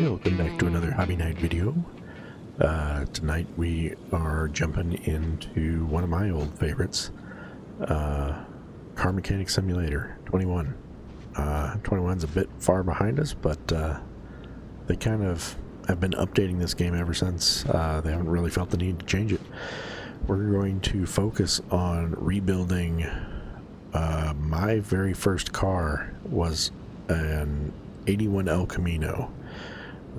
Welcome back to another Hobby Night video. Tonight we are jumping into one of my old favorites, Car Mechanic Simulator 21. 21's a bit far behind us, but they kind of have been updating this game ever since. They haven't really felt the need to change it. We're going to focus on rebuilding. My very first car was an 81 El Camino.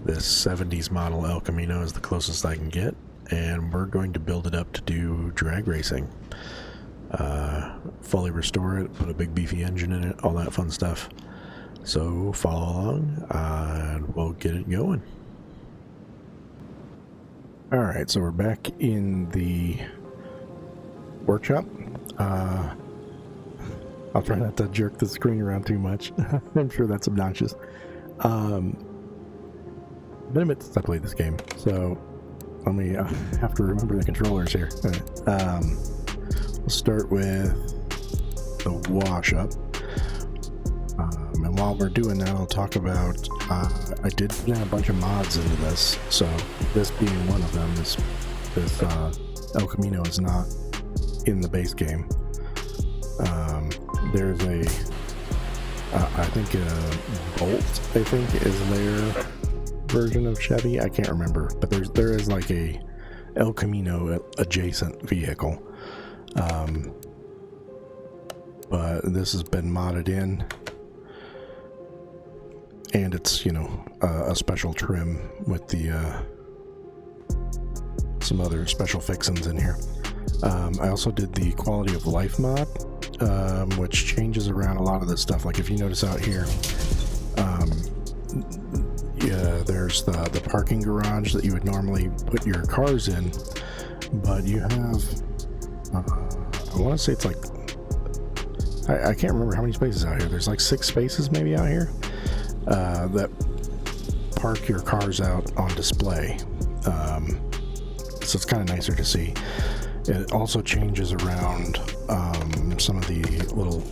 This 70s model El Camino is the closest I can get, and we're going to build it up to do drag racing. Fully restore it, put a big beefy engine in it, all that fun stuff. So follow along and we'll get it going. Alright, so we're back in the workshop. I'll try not to jerk the screen around too much. I'm sure that's obnoxious. Been a bit since I played this game, so let me have to remember the controllers here. We'll start with the wash up, and while we're doing that, I'll talk about I did put in a bunch of mods into this. So this being one of them, this El Camino is not in the base game. There's I think a Bolt, I think, is their version of Chevy. I can't remember, but there is like a El Camino adjacent vehicle, but this has been modded in, and it's, you know, a special trim with the some other special fixins in here. I also did the quality of life mod, which changes around a lot of this stuff. Like if you notice out here, yeah, there's the parking garage that you would normally put your cars in, but you have, I want to say it's like, I can't remember how many spaces out here. There's like 6 spaces maybe out here that park your cars out on display. So it's kind of nicer to see. It also changes around some of the little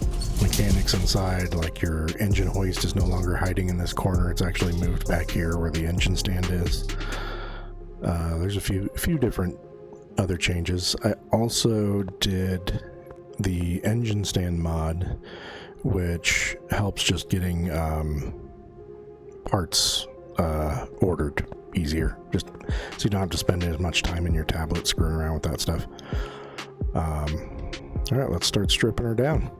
mechanics inside, like your engine hoist is no longer hiding in this corner. It's actually moved back here where the engine stand is. There's a few different other changes. I also did the engine stand mod, which helps just getting parts ordered easier, just so you don't have to spend as much time in your tablet screwing around with that stuff. All right, let's start stripping her down.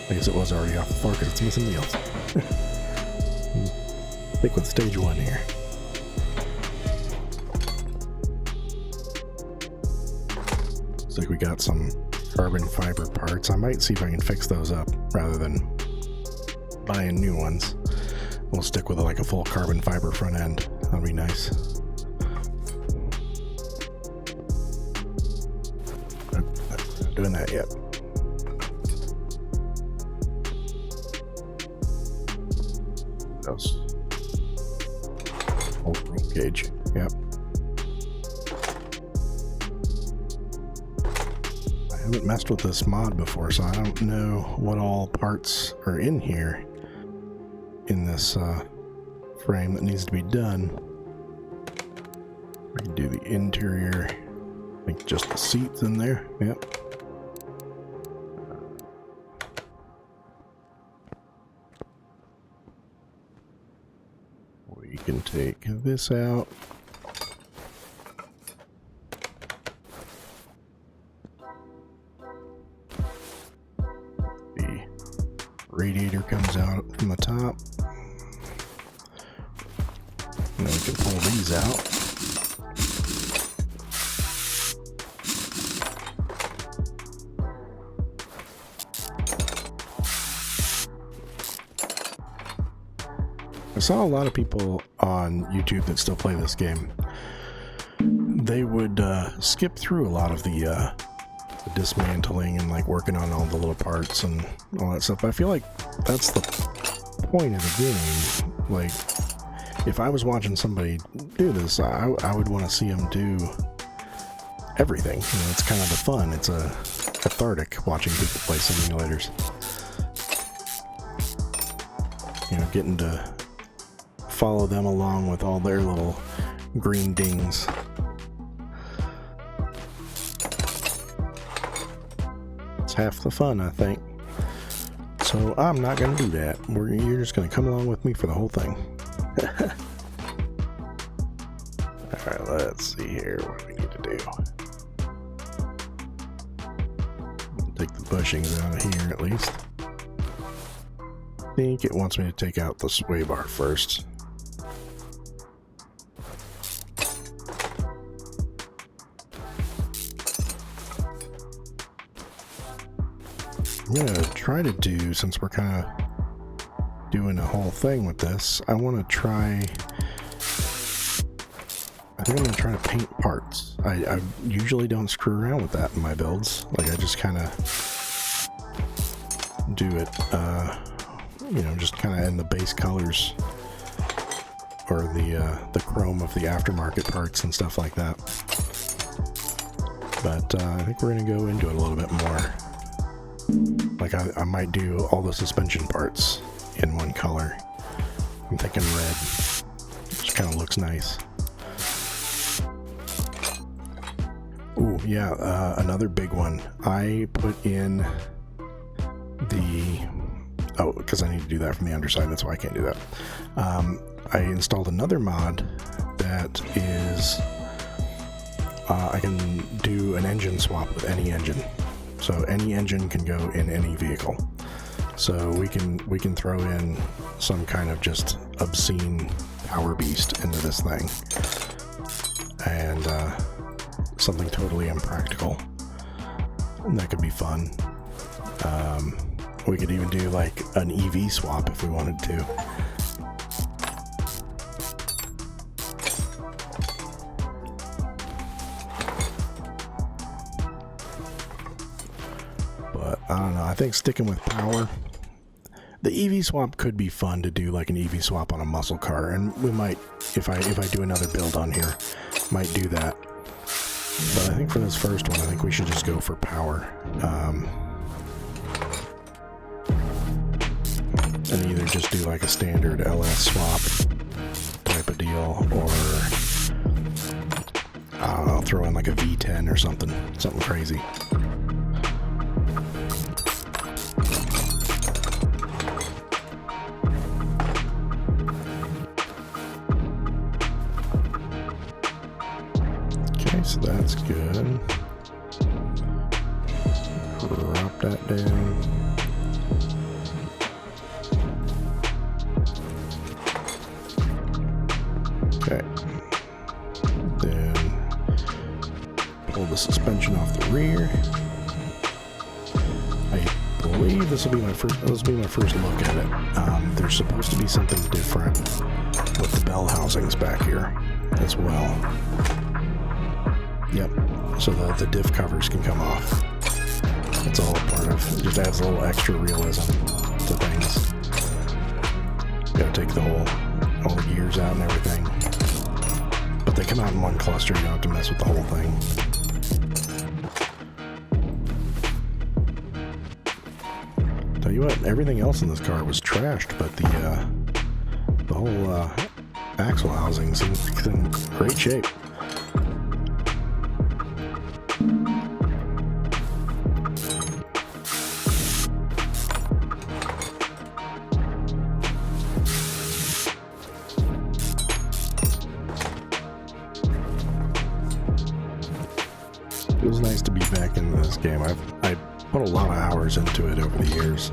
I guess it was already off the floor because it's missing wheels. Stick with stage 1 here. Looks like we got some carbon fiber parts. I might see if I can fix those up rather than buying new ones. We'll stick with like a full carbon fiber front end. That'll be nice. Not doing that yet. Old roll cage. Yep. I haven't messed with this mod before, so I don't know what all parts are in here in this frame that needs to be done. We can do the interior. I think just the seats in there. Yep. We can take this out. The radiator comes out from the top. And then we can pull these out. I saw a lot of people on YouTube that still play this game. They would skip through a lot of the dismantling and like working on all the little parts and all that stuff. But I feel like that's the point of the game. Like, if I was watching somebody do this, I would want to see them do everything. You know, it's kind of the fun. It's a cathartic watching people play simulators. You know, getting to follow them along with all their little green dings. It's half the fun, I think. So I'm not going to do that. You're just going to come along with me for the whole thing. Alright, let's see here. What do we need to do? Take the bushings out of here at least. I think it wants me to take out the sway bar first. I'm going to try to do, since we're kind of doing a whole thing with this, I want to try... I think I'm going to try to paint parts. I usually don't screw around with that in my builds. Like, I just kind of do it, you know, just kind of in the base colors or the chrome of the aftermarket parts and stuff like that. But I think we're going to go into it a little bit more. Like, I might do all the suspension parts in one color. I'm thinking red. Just kind of looks nice. Ooh, yeah, another big one. I put in the... Oh, because I need to do that from the underside, that's why I can't do that. I installed another mod that is... I can do an engine swap with any engine. So any engine can go in any vehicle. So we can throw in some kind of just obscene power beast into this thing. And... something totally impractical. And that could be fun. We could even do like an EV swap if we wanted to. But I don't know, I think sticking with power, the EV swap could be fun to do, like an EV swap on a muscle car, and we might, if I do another build on here, might do that. But I think for this first one, I think we should just go for power. And either just do like a standard LS swap type of deal, or I don't know, throw in like a V10 or something crazy. So that's good. Drop that down. Okay. Then pull the suspension off the rear. I believe this will be my first look at it. There's supposed to be something different with the bell housings back here as well. Yep, so the diff covers can come off. It's all a part of, it just adds a little extra realism to things. Gotta take all the gears out and everything. But they come out in one cluster, you don't have to mess with the whole thing. Tell you what, everything else in this car was trashed, but the whole axle housing seems in great shape. It was nice to be back in this game. I put a lot of hours into it over the years.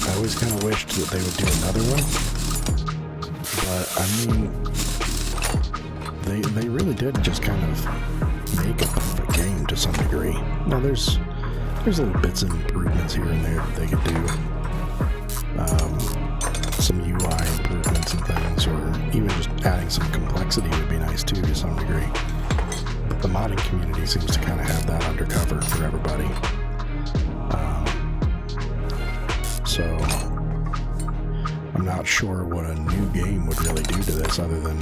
I always kind of wished that they would do another one, but I mean, they really did just kind of make a perfect game to some degree. Now there's little bits and improvements here and there that they could do. Some UI improvements and things, or even just adding some complexity would be nice too to some degree. The modding community seems to kind of have that undercover for everybody. So I'm not sure what a new game would really do to this, other than,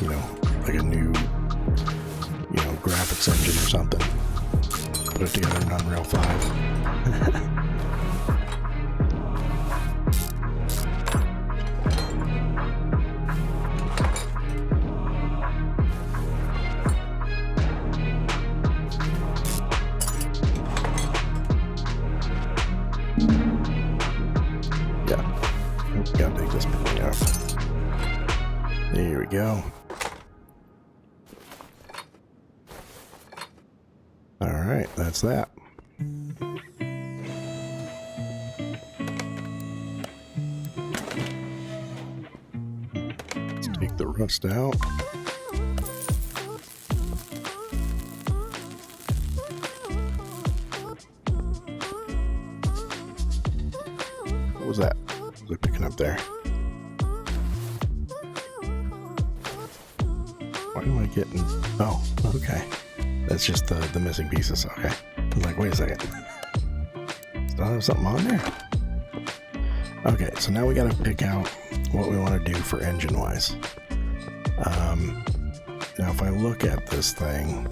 you know, like a new deluxe engine or something. Put it together in Unreal 5. Gotta take this thing off. There we go. Alright, that's that. Let's take the rust out. What was that? They're picking up there. Why am I getting... Oh, okay. That's just the missing pieces. Okay. I was like, wait a second. Still have something on there? Okay, so now we gotta pick out what we want to do for engine-wise. Now if I look at this thing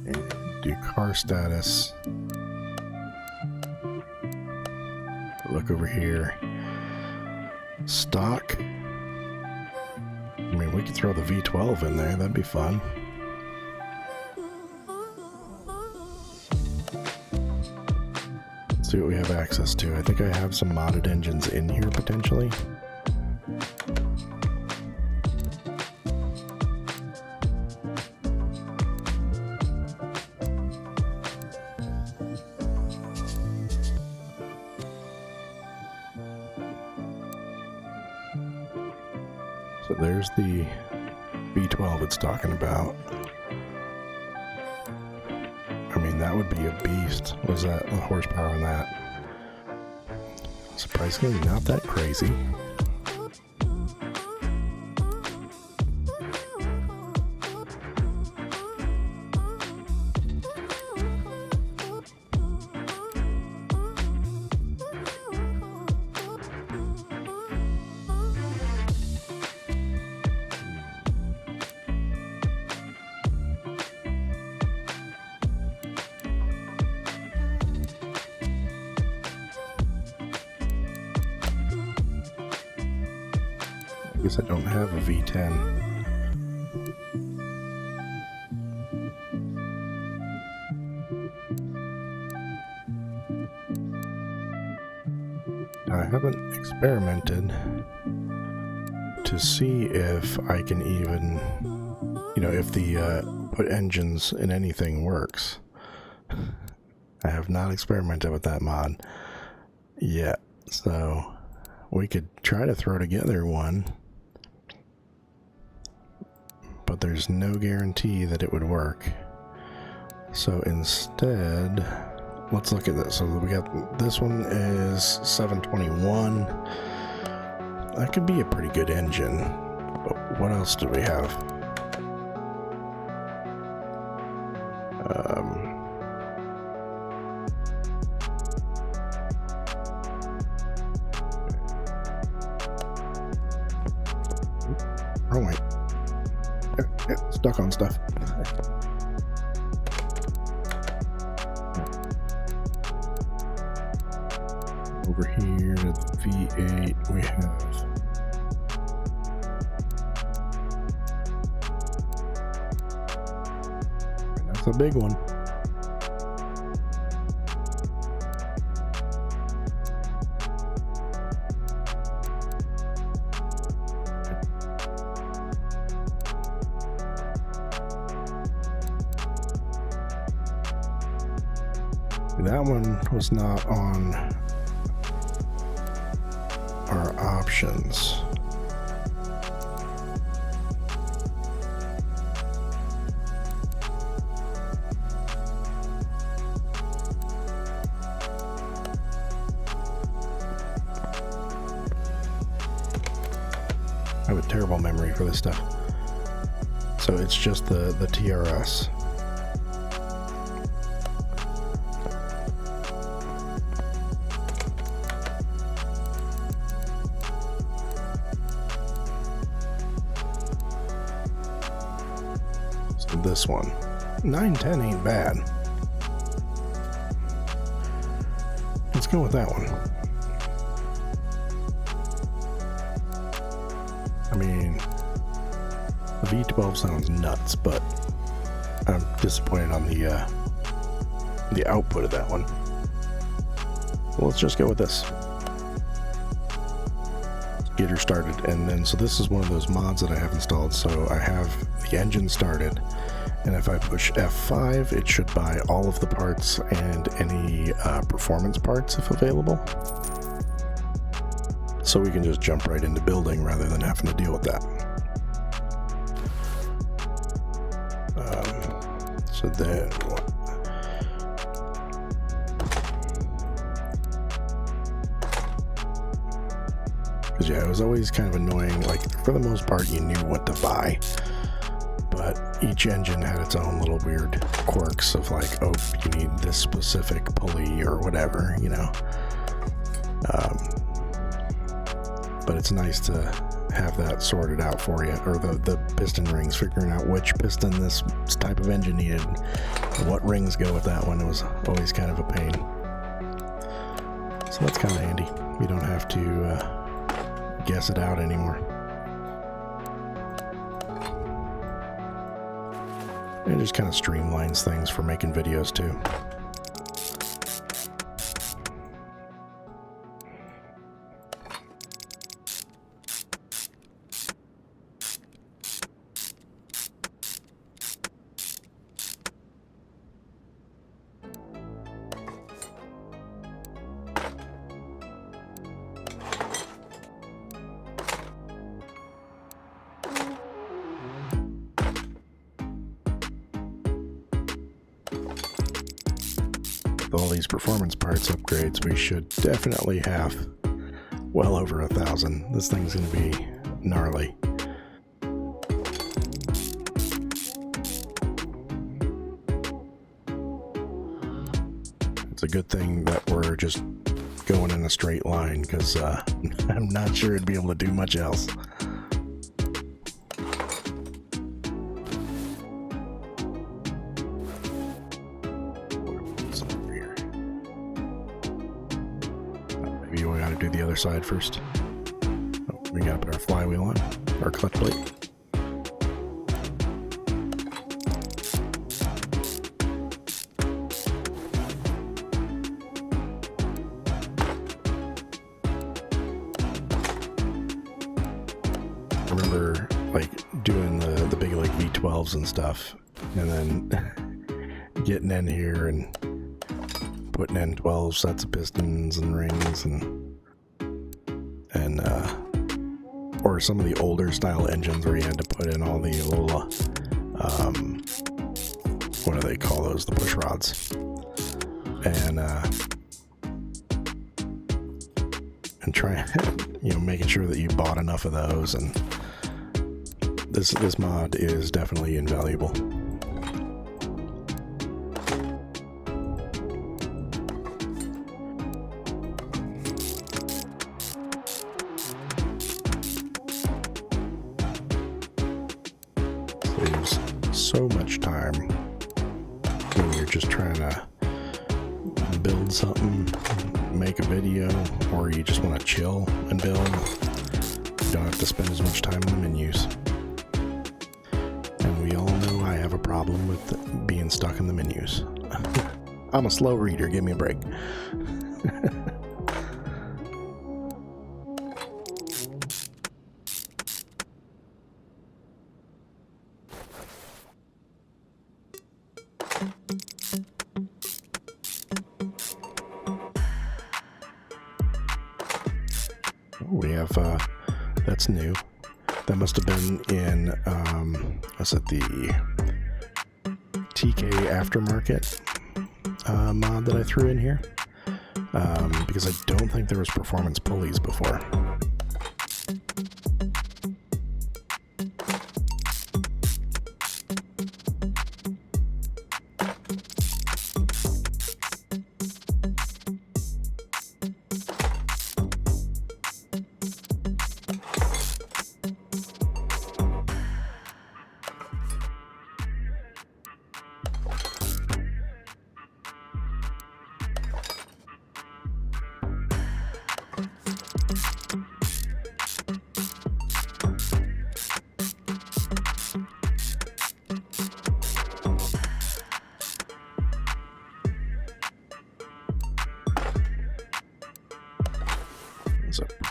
and do car status... Look over here. Stock. I mean, we could throw the V12 in there. That'd be fun. Let's see what we have access to. I think I have some modded engines in here potentially. So there's the V12 it's talking about. I mean, that would be a beast. What was that? The horsepower on that? Surprisingly, not that crazy. I guess I don't have a V10. I haven't experimented to see if I can even, you know, if the put engines in anything works. I have not experimented with that mod yet, so we could try to throw together one. But there's no guarantee that it would work. So instead, let's look at this. So we got this one is 721. That could be a pretty good engine. But what else do we have? Wrong way. Get stuck on stuff. Over here to the V8 we have that's a big one. That one was not on our options. I have a terrible memory for this stuff. So it's just the TRS. at this one. 910 ain't bad. Let's go with that one. I mean, the V12 sounds nuts, but I'm disappointed on the output of that one. So let's just go with this. Get her started, and then so this is one of those mods that I have installed. So I have the engine started, and if I push F5, it should buy all of the parts and any performance parts if available. So we can just jump right into building rather than having to deal with that. So then because yeah, it was always kind of annoying. Like, for the most part, you knew what to buy, but each engine had its own little weird quirks of like, oh, you need this specific pulley or whatever, you know. But it's nice to have that sorted out for you, or the piston rings, figuring out which piston this type of engine needed, and what rings go with that one. It was always kind of a pain. So that's kind of handy. You don't have to guess it out anymore. It just kind of streamlines things for making videos too. With all these performance parts upgrades, we should definitely have well over 1,000. This thing's going to be gnarly. It's a good thing that we're just going in a straight line, because I'm not sure it'd be able to do much else. Maybe we gotta do the other side first. Oh, we gotta put our flywheel on, our clutch plate. I remember like doing the big like V12s and stuff, and then getting in here and putting in 12 sets of pistons and rings and or some of the older style engines where you had to put in all the little what do they call those, the push rods, and try making sure that you bought enough of those. And this mod is definitely invaluable. Saves so much time when you're just trying to build something, make a video, or you just want to chill and build. You don't have to spend as much time in the menus. And we all know I have a problem with being stuck in the menus. I'm a slow reader, give me a break. We have, that's new. That must have been in, was it the TK Aftermarket mod that I threw in here? Because I don't think there was performance pulleys before.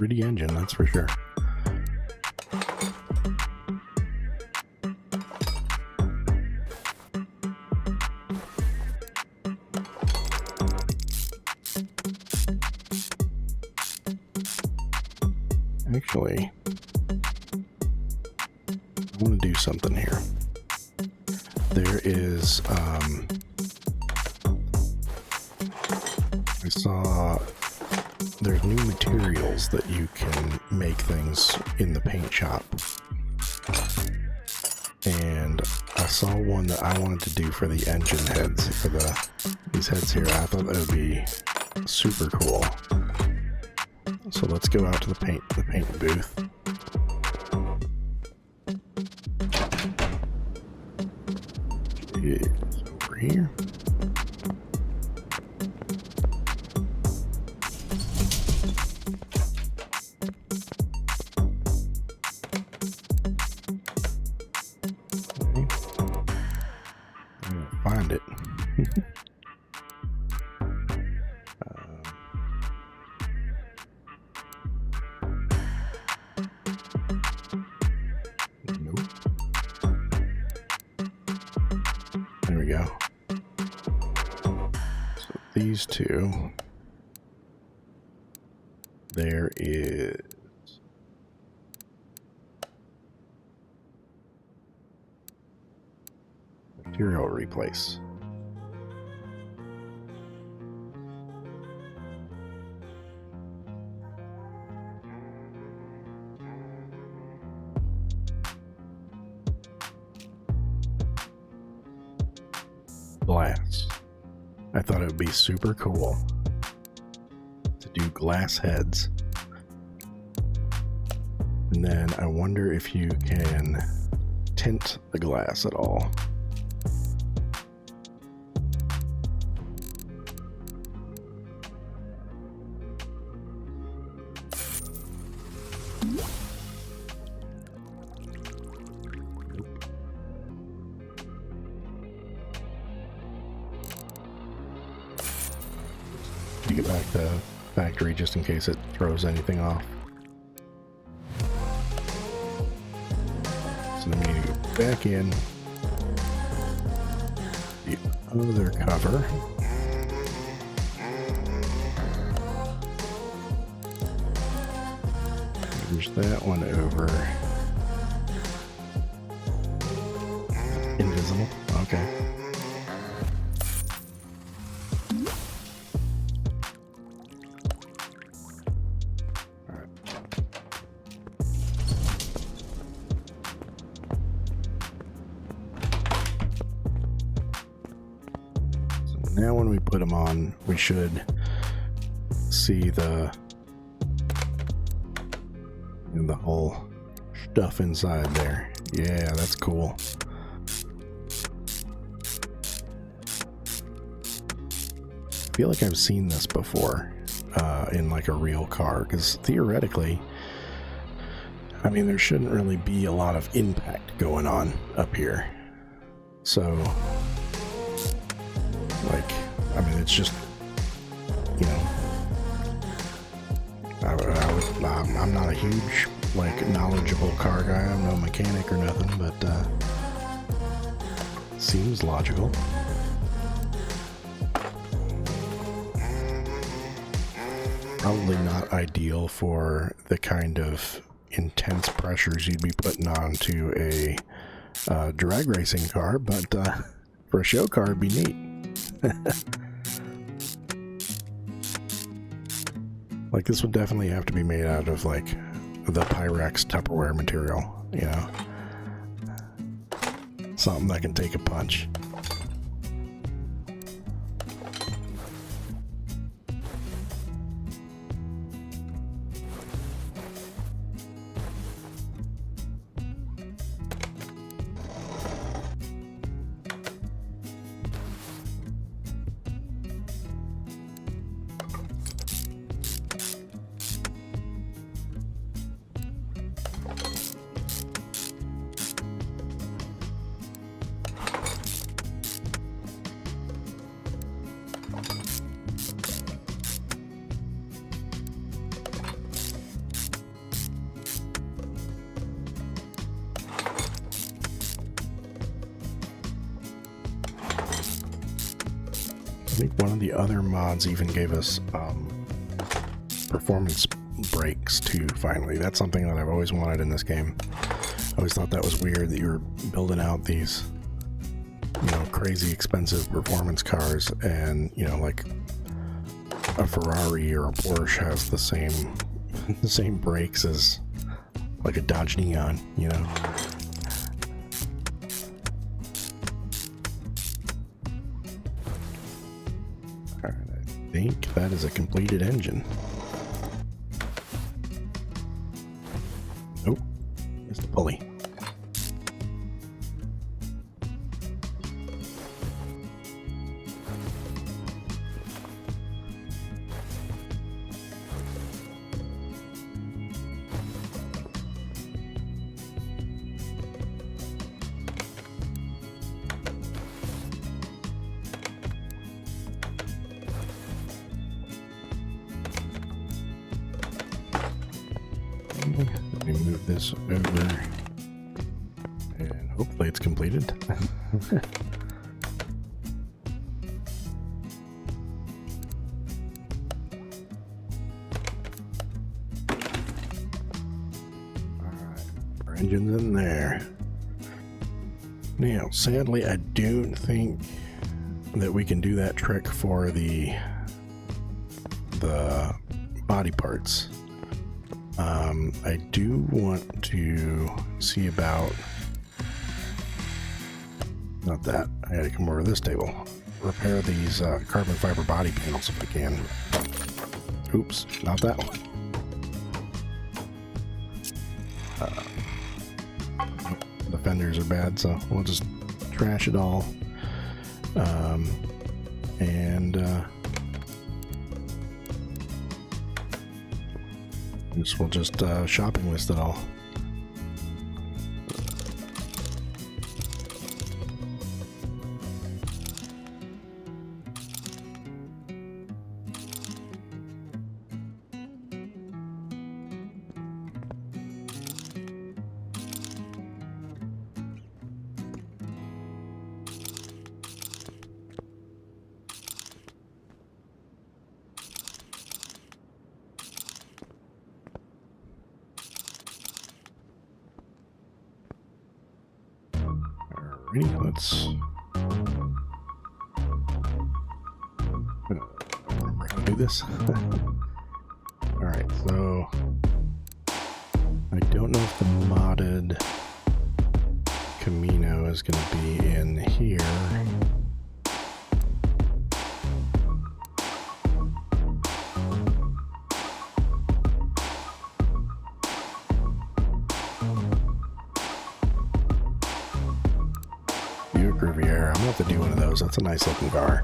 pretty engine, that's for sure. Actually, I want to do something here. There is, I saw there's new materials that you can make things in the paint shop. And I saw one that I wanted to do for the engine heads, for these heads here. I thought that would be super cool. So let's go out to the paint booth. It's over here. Okay. I'm gonna find it. There we go. So these two, there is material replace. Glass. I thought it would be super cool to do glass heads. And then I wonder if you can tint the glass at all. To get back to factory just in case it throws anything off. So then we need to go back in the other cover. Push that one over. Invisible. Okay. Now when we put them on, we should see the whole stuff inside there. Yeah, that's cool. I feel like I've seen this before in like a real car, because theoretically, I mean, there shouldn't really be a lot of impact going on up here. So like, I mean, it's just, you know, I'm not a huge, like, knowledgeable car guy. I'm no mechanic or nothing, but seems logical. Probably not ideal for the kind of intense pressures you'd be putting onto a drag racing car, but for a show car, it'd be neat. Like, this would definitely have to be made out of, like, the Pyrex Tupperware material, you know? Something that can take a punch. think one of the other mods even gave us performance brakes too, finally. That's something that I've always wanted in this game. I always thought that was weird that you were building out these, you know, crazy expensive performance cars, and, you know, like a Ferrari or a Porsche has the same brakes as like a Dodge Neon, you know. Alright, I think that is a completed engine. Nope, it's the pulley. Let me move this over, and hopefully it's completed. Alright, our engine's in there. Now, sadly, I don't think that we can do that trick for the body parts. I do want to see about, not that, I gotta come over to this table, repair these carbon fiber body panels if I can. Oops, not that one. The fenders are bad, so we'll just trash it all. We'll just shopping list it all. Let's do this. Alright, so I don't know if the modded Camino is going to be in here. Riviera. I'm gonna have to do one of those. That's a nice looking car.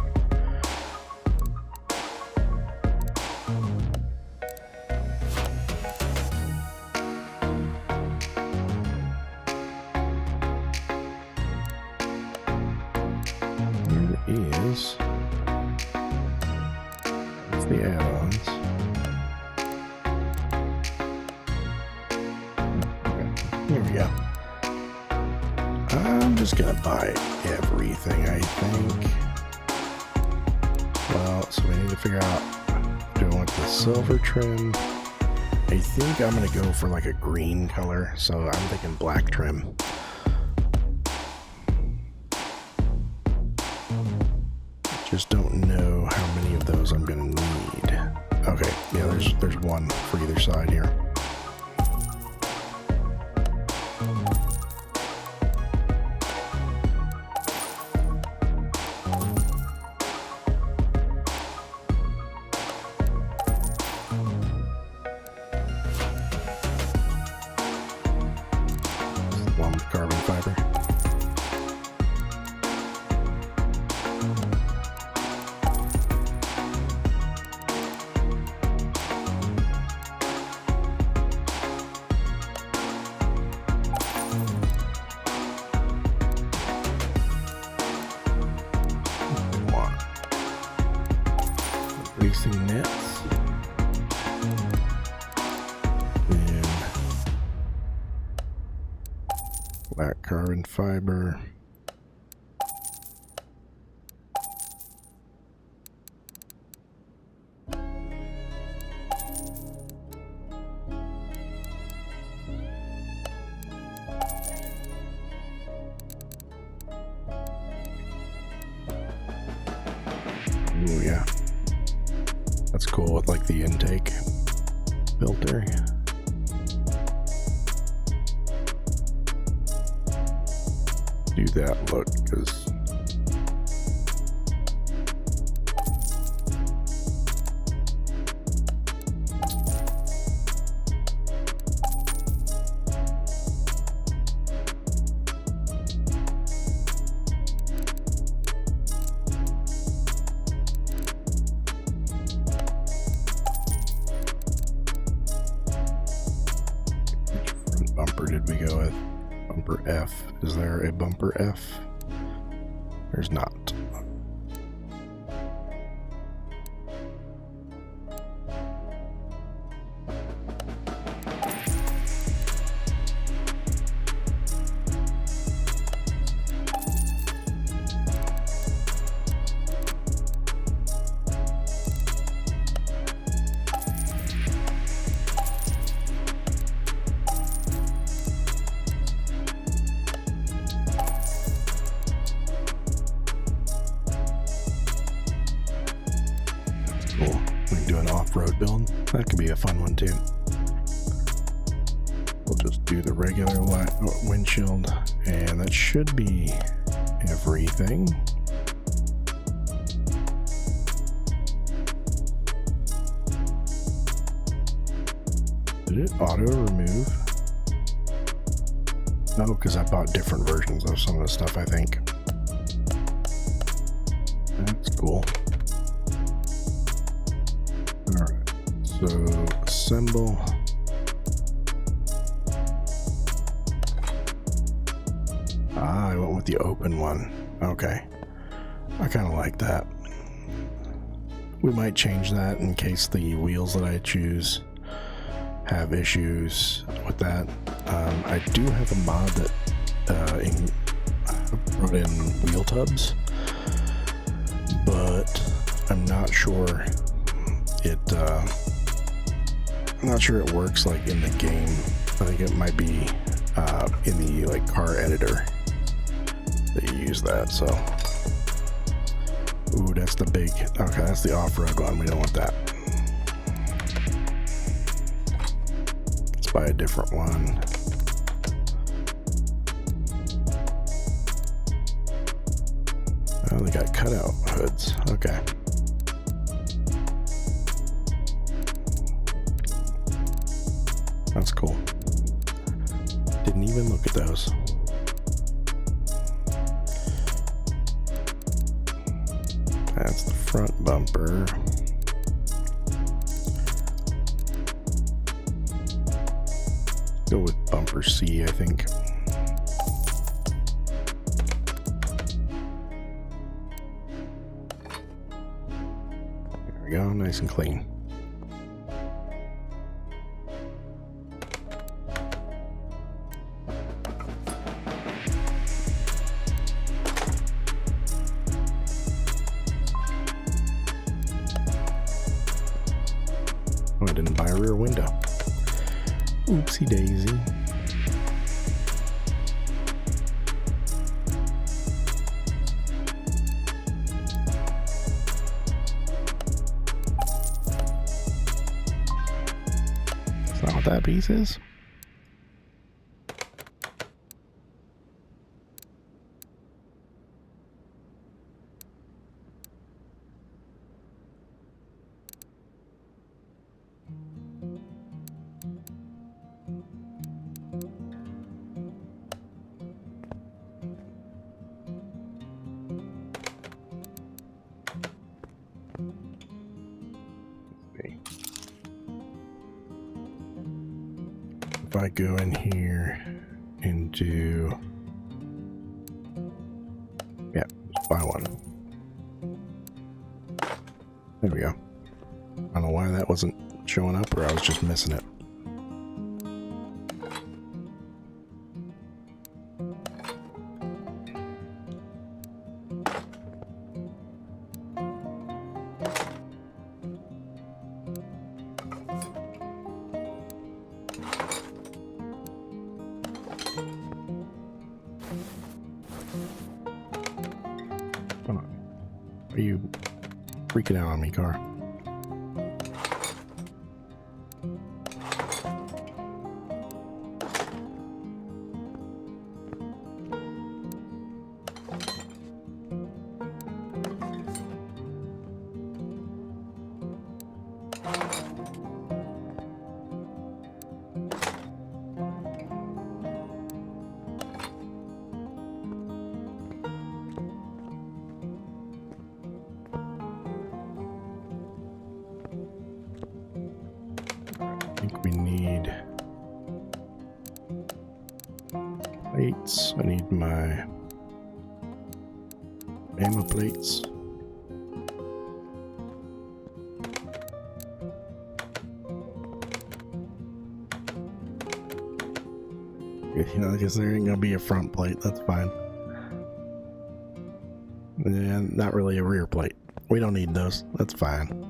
Here is. That's the add-ons. Okay, here we go. I'm just gonna buy everything, I think. Well, so we need to figure out, do I want the silver trim? I think I'm gonna go for like a green color, so I'm thinking black trim. Just don't know how many of those I'm gonna need. Okay, yeah, there's one for either side here. Carbon fiber. Racing nets. And black carbon fiber. yeah. That's cool with like the intake filter. Do that look, because bumper did we go with? Bumper F. Is there a bumper F? There's not. Cool. We can do an off-road build. That could be a fun one too. We'll just do the regular windshield, and that should be everything. Did it auto remove? No, because I bought different versions of some of the stuff, I think. That's cool. Alright, so assemble. Ah, I went with the open one. Okay. I kind of like that. We might change that in case the wheels that I choose have issues with that. I do have a mod that brought in wheel tubs, but I'm not sure it works like in the game. I think it might be in the like car editor that you use that. So, ooh, that's the big. Okay, that's the off-road one. We don't want that. Let's buy a different one. Oh, they got cutout hoods. Okay. That's cool. Didn't even look at those. That's the front bumper. Go with bumper C, I think. There we go, nice and clean. Oh, I didn't buy a rear window. Oopsie daisy. That's not what that piece is. If I go in here and do, yeah, just buy one. There we go. I don't know why that wasn't showing up, or I was just missing it. Are you freaking out on me, car. We need plates. I need my ammo plates. You know, I guess there ain't gonna be a front plate. That's fine. And not really a rear plate. We don't need those. That's fine.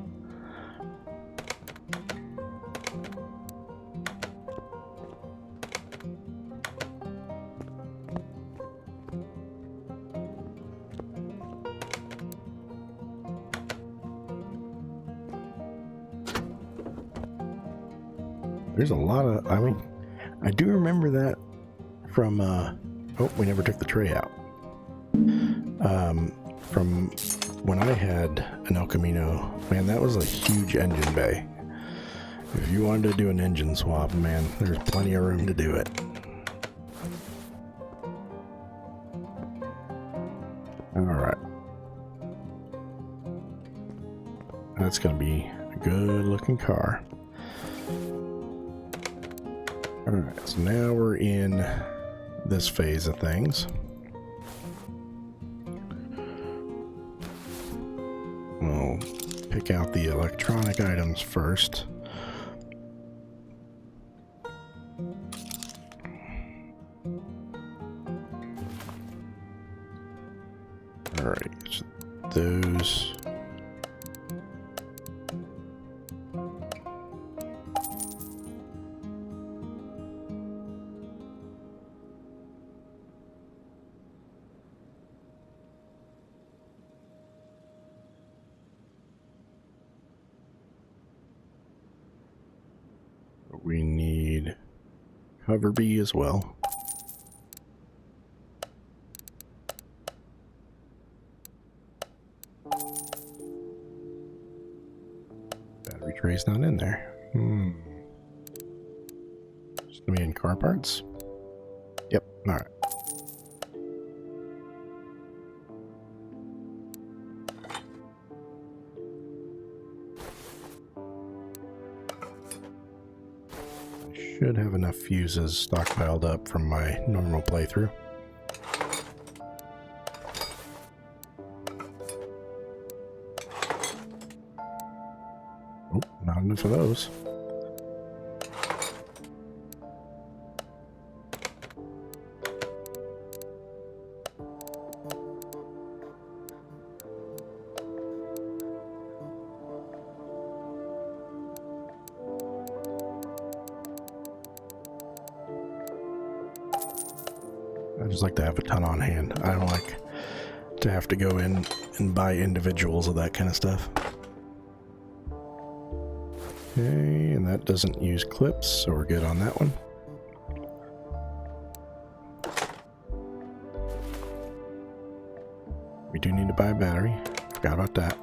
There's a lot of, I mean, I do remember that from, oh, we never took the tray out. From when I had an El Camino, man, that was a huge engine bay. If you wanted to do an engine swap, man, there's plenty of room to do it. Alright. That's gonna be a good looking car. Alright, so now we're in this phase of things. We'll pick out the electronic items first. Alright, so those. We need cover B as well. Battery tray's not in there. Just gonna be in car parts? Yep, alright. Should have enough fuses stockpiled up from my normal playthrough. Oh, not enough of those. I just like to have a ton on hand. I don't like to have to go in and buy individuals of that kind of stuff. Okay, and that doesn't use clips, so we're good on that one. We do need to buy a battery. Forgot about that.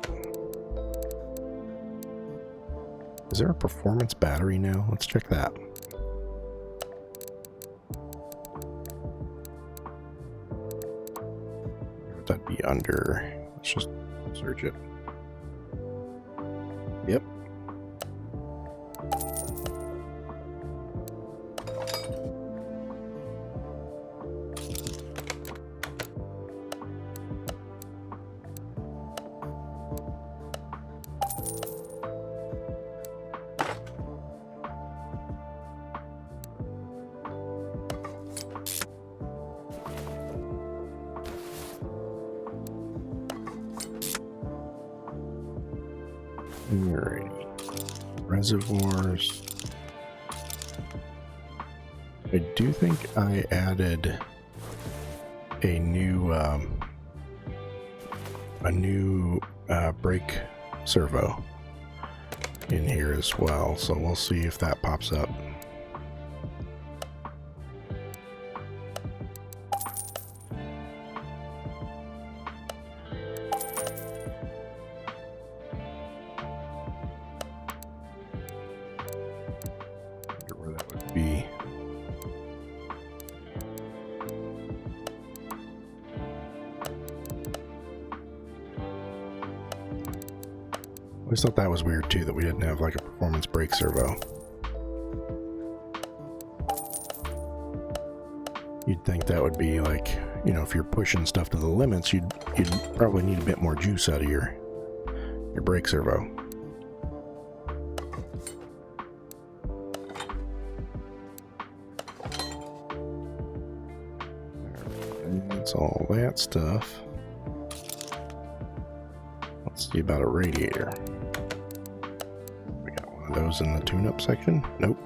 Is there a performance battery now? Let's check that. That'd be under. Let's just search it. Yep. Alrighty. Reservoirs. I do think I added a new brake servo in here as well, so we'll see if that pops up. Wonder where that would be. I always thought that was weird too, that we didn't have like a performance brake servo. You'd think that would be like, you know, if you're pushing stuff to the limits, you'd probably need a bit more juice out of your brake servo. That's all that stuff. Let's see about a radiator. We got one of those in the tune-up section? Nope.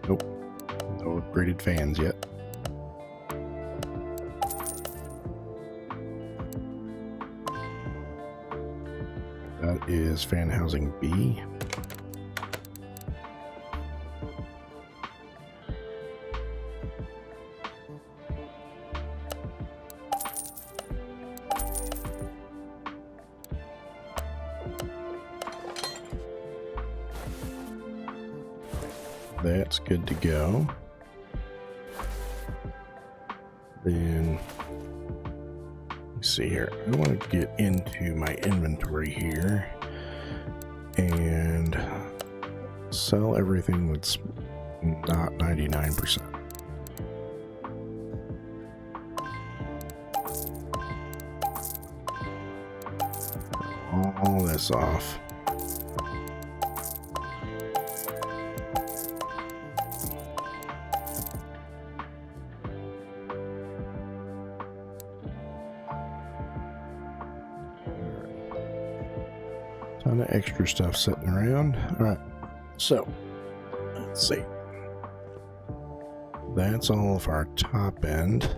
Nope. No upgraded fans yet. That is fan housing B. That's good to go. Then, let's see here. I want to get into my inventory here and sell everything that's not 99%. All this off. Ton of extra stuff sitting around. All right, so let's see. That's all of our top end.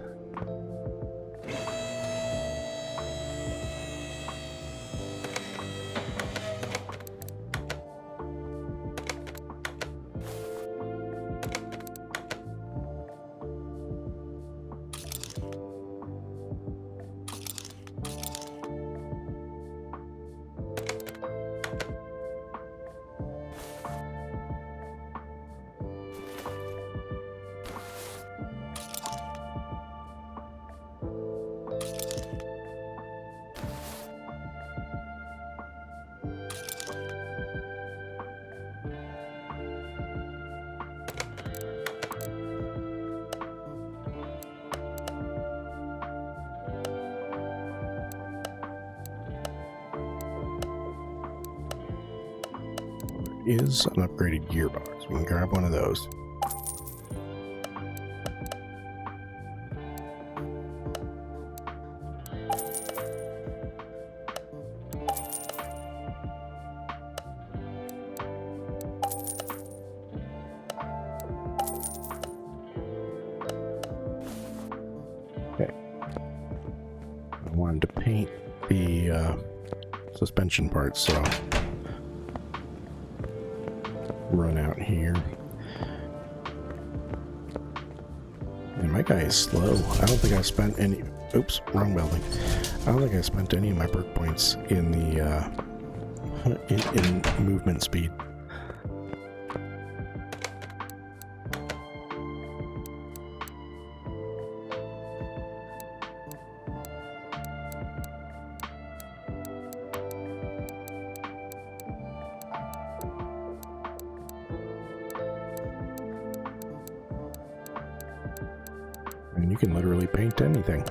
Is an upgraded gearbox. We can grab one of those. Okay. I wanted to paint the suspension parts, so run out here. And my guy is slow. I don't think I spent any. Oops, wrong building. I don't think I spent any of my perk points in the in movement speed. And you can literally paint anything.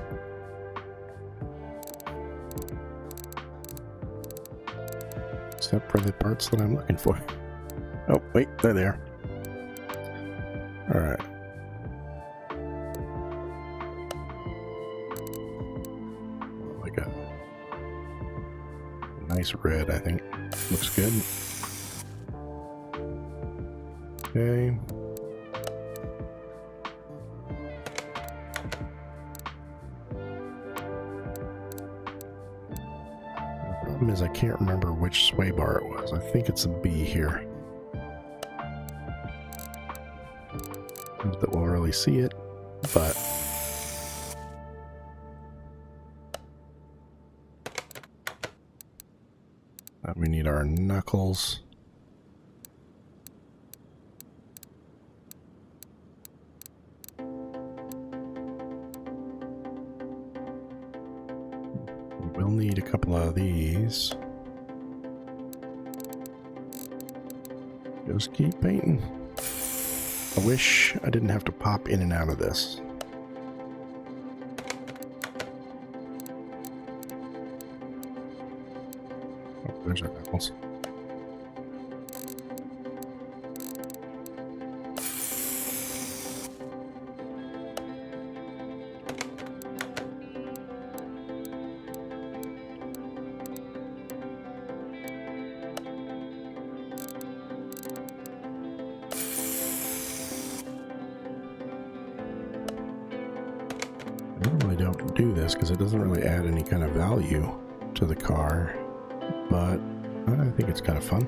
Except for the parts that I'm looking for. Oh, wait, they're there. Alright. Like a nice red, I think. Looks good. Okay. The problem is I can't remember which sway bar it was. I think it's a B here. Not that we'll really see it, but we need our knuckles. We'll need a couple of these. Just keep painting. I wish I didn't have to pop in and out of this. Oh, there's our knuckles. I normally don't do this because it doesn't really add any kind of value to the car, but I think it's kind of fun.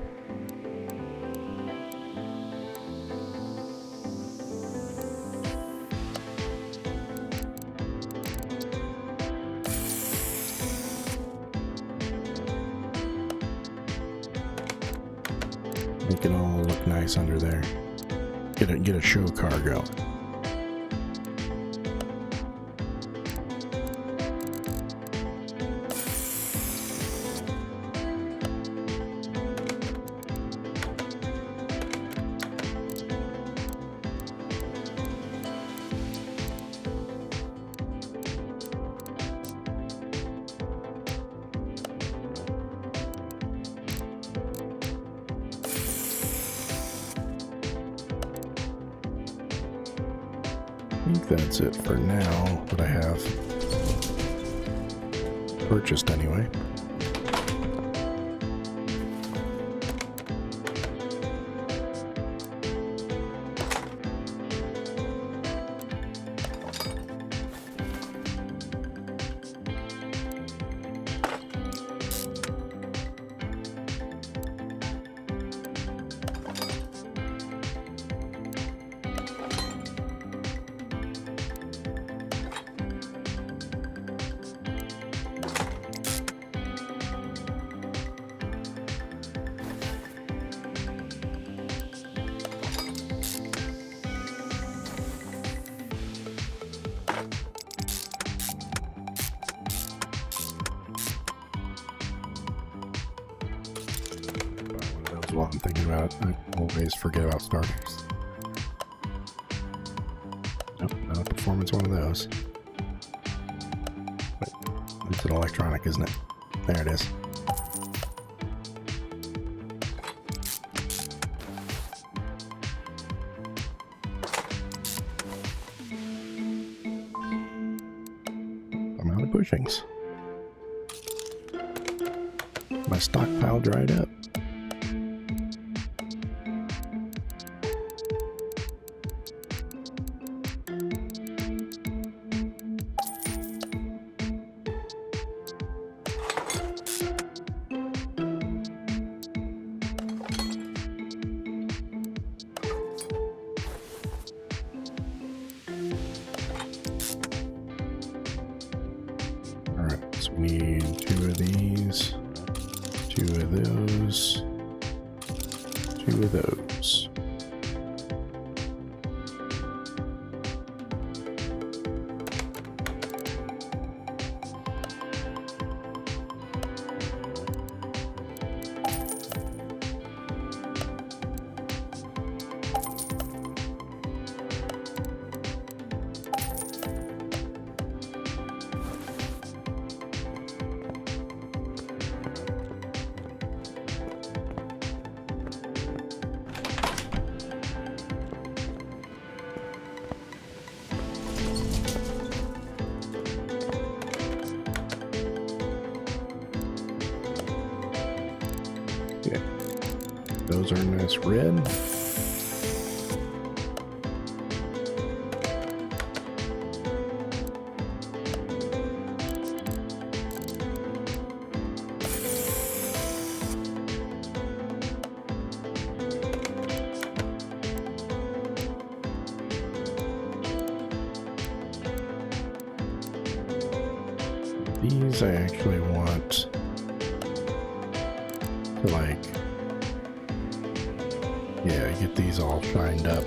Make it all look nice under there. Get a show car going. I think that's it for now, that I have purchased anyway. What I'm thinking about. I always forget about starters. Nope, not a performance one of those. But it's an electronic, isn't it? There it is. I'm out of bushings. My stockpile dried up. So we need 2 of these, 2 of those, 2 of those. Those are nice red. These I actually want to, like, yeah, get these all shined up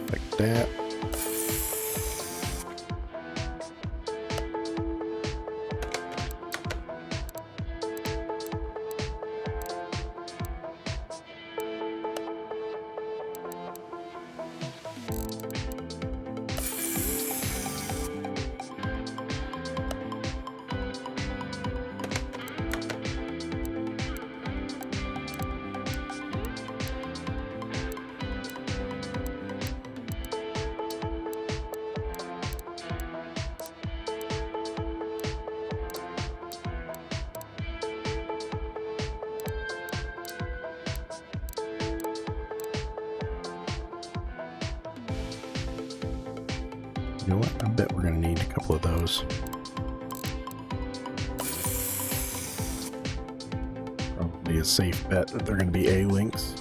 like that. You know what? I bet we're going to need a couple of those. Probably a safe bet that they're going to be A-links.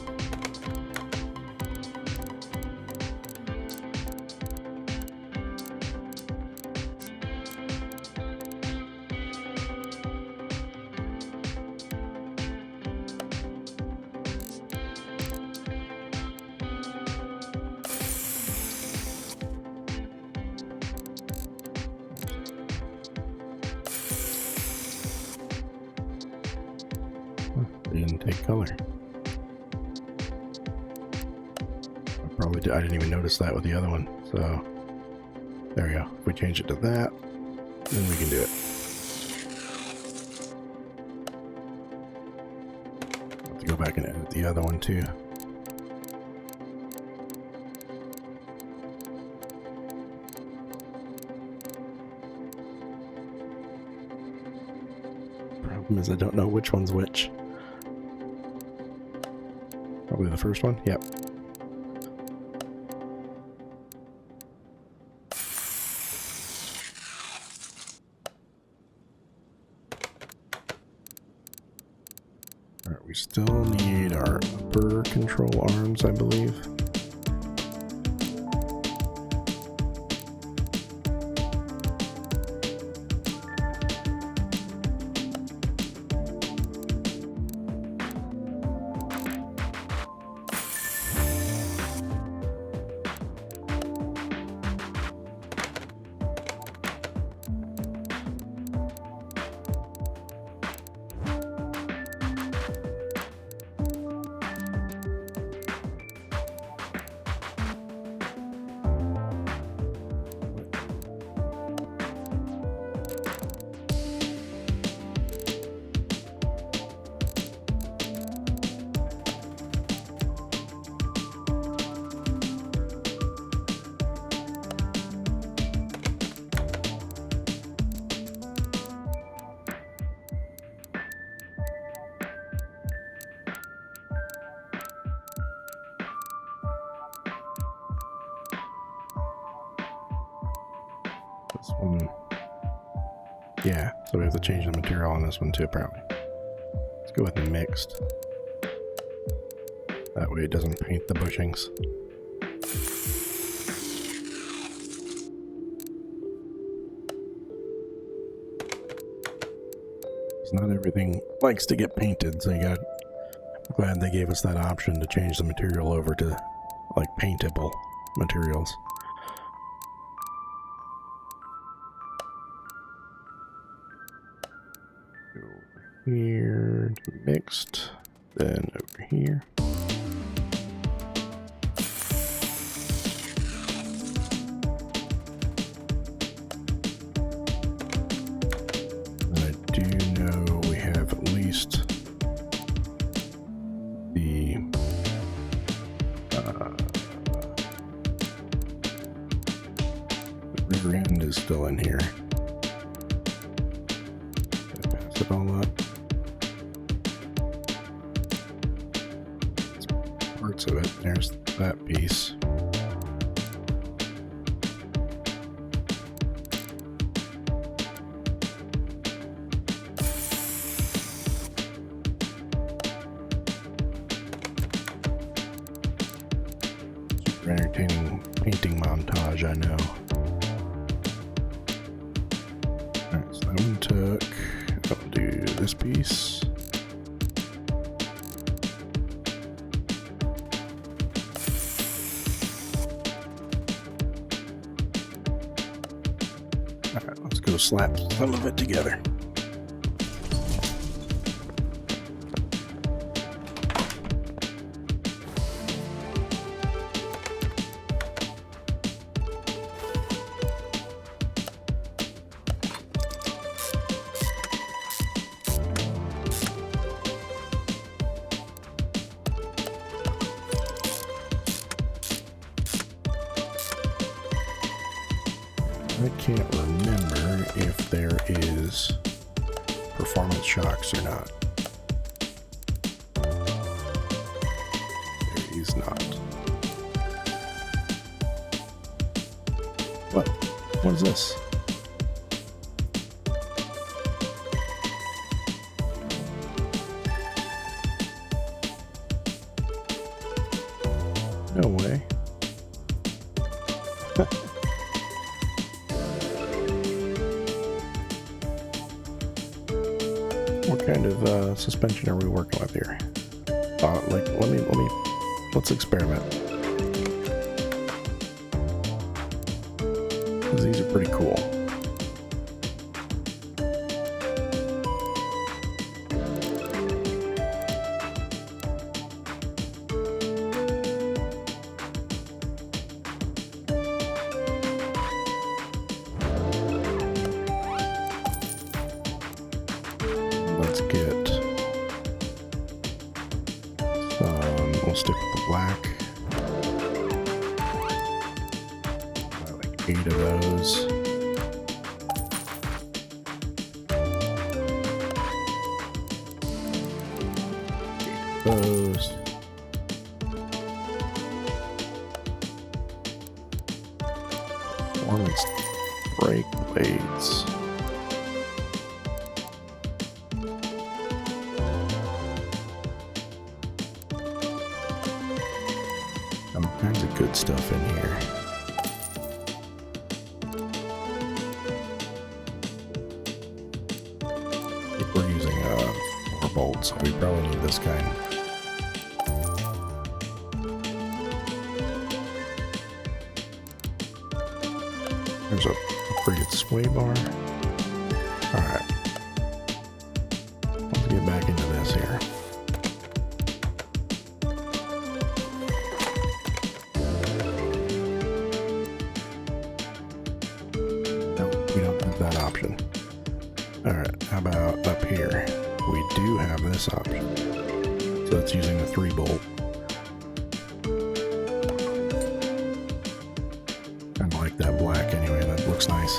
They didn't take color. I didn't even notice that with the other one. So there we go. If we change it to that, then we can do it. Have to go back and edit the other one too. Problem is I don't know which one's which. Probably the first one? Yep. Alright, we still need our upper control arms, I believe. This one, yeah, so we have to change the material on this one too, apparently. Let's go with mixed. That way it doesn't paint the bushings. Not everything likes to get painted, so I'm glad they gave us that option to change the material over to like paintable materials. Over here to mixed, then over here. End is still in here. Pass it all up. parts of it. There's that piece. Super entertaining painting montage, I know. Alright, so that one took. I'll do this piece. Alright, let's go slap some of it together. I can't remember if there is performance shocks or not. There is not. What? What is this? No way. What kind of suspension are we working with here? Let's experiment. 'Cause these are pretty cool. Let's get some, we'll stick with the black. Like 8 of those. Those. Performance brake blades. All kinds of good stuff in here. I think we're using 4 bolts, so we probably need this kind. There's a upgraded sway bar. Alright. Let's get back into this here. We don't have that option. Alright, how about up here? We do have this option. So that's using the 3 bolt. Kinda like that black anyway, that looks nice.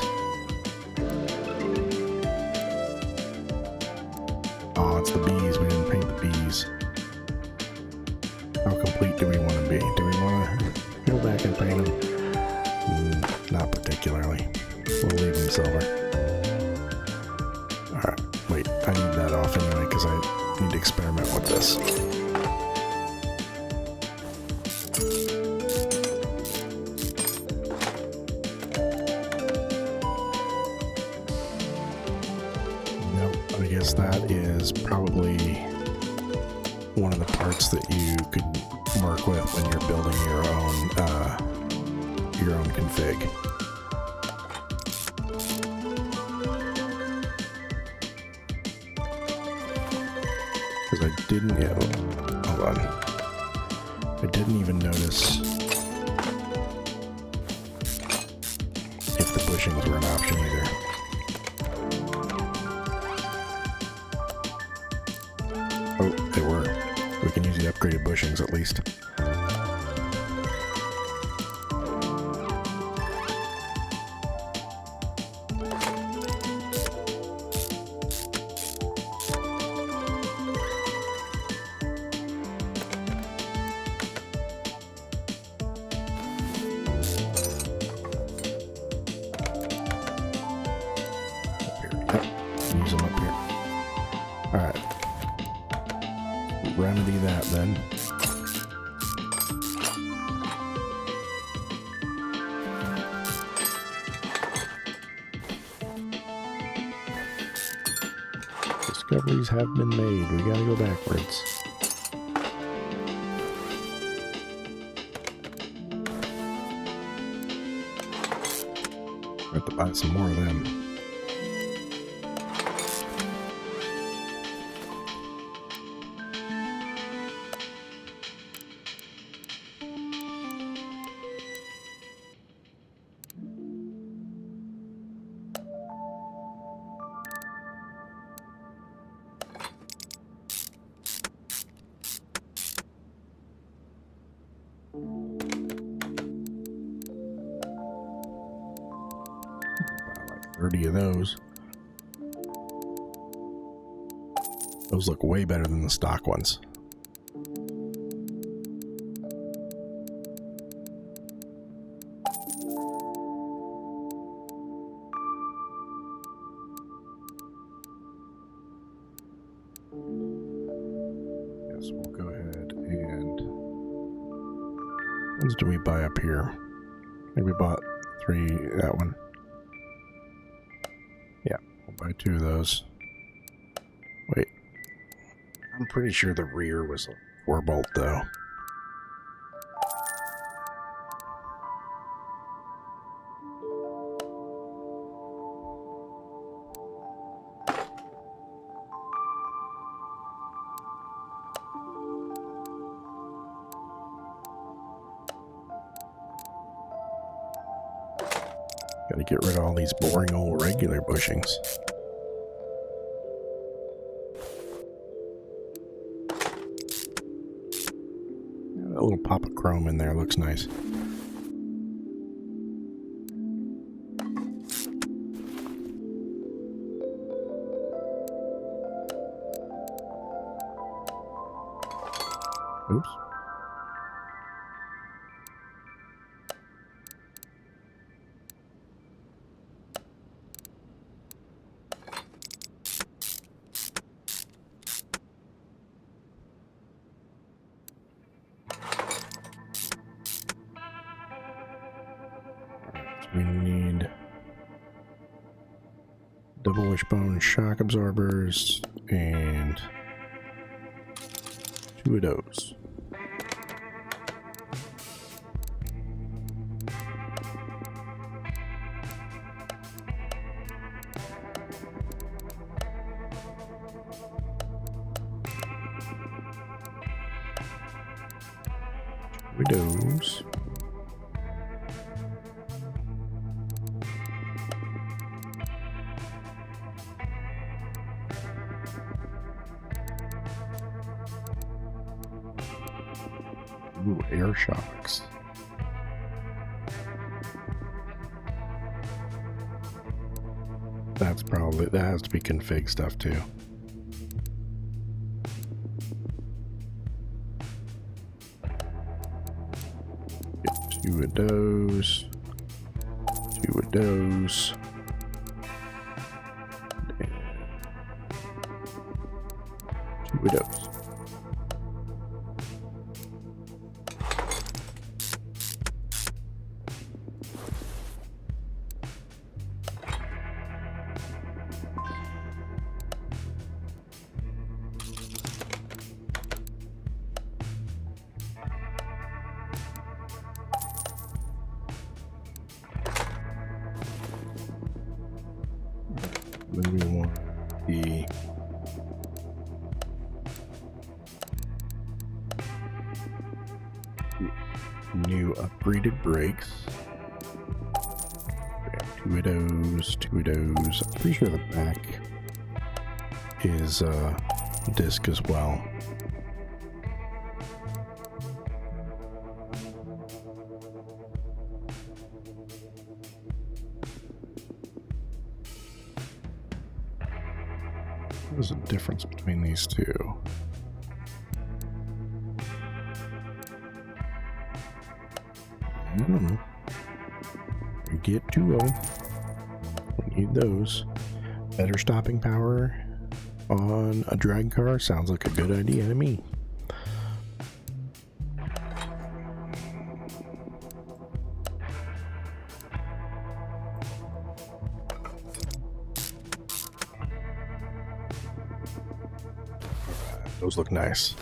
Oh, it's the bees, we didn't paint the bees. How complete do we want to be? Do we want to go back and paint them? Not particularly. We'll leave them silver. Alright, wait, I need that off anyway because I need to experiment with this. Nope, I guess that is probably one of the parts that you could work with when you're building your own config. Because I didn't get, hold on, I didn't even notice if the bushings were an option either. Oh, they were. We can use the upgraded bushings at least. Use them up here. Alright. Remedy that then. Discoveries have been made. We gotta go backwards. We have to buy some more of them. About like 30 of those. Those look way better than the stock ones. Yes, we'll go ahead and... What ones do we buy up here? Maybe we bought 3, that one. Yeah, we'll buy 2 of those. Wait. I'm pretty sure the rear was a 4-bolt though. Gotta get rid of all these boring old regular bushings. A little pop of chrome in there looks nice. Oops. We need double wishbone shock absorbers and 2 of those. Widows. Ooh, air shocks. That's probably, that has to be config stuff too. Get 2 of those. 2 of those. And 2 of those. Then we want the new upgraded brakes. We have 2 of those, 2 of those. I'm pretty sure the back is disc as well. There's a difference between these two. I don't know. We get 2 of them. We need those. Better stopping power on a drag car sounds like a good idea to me. Those look nice.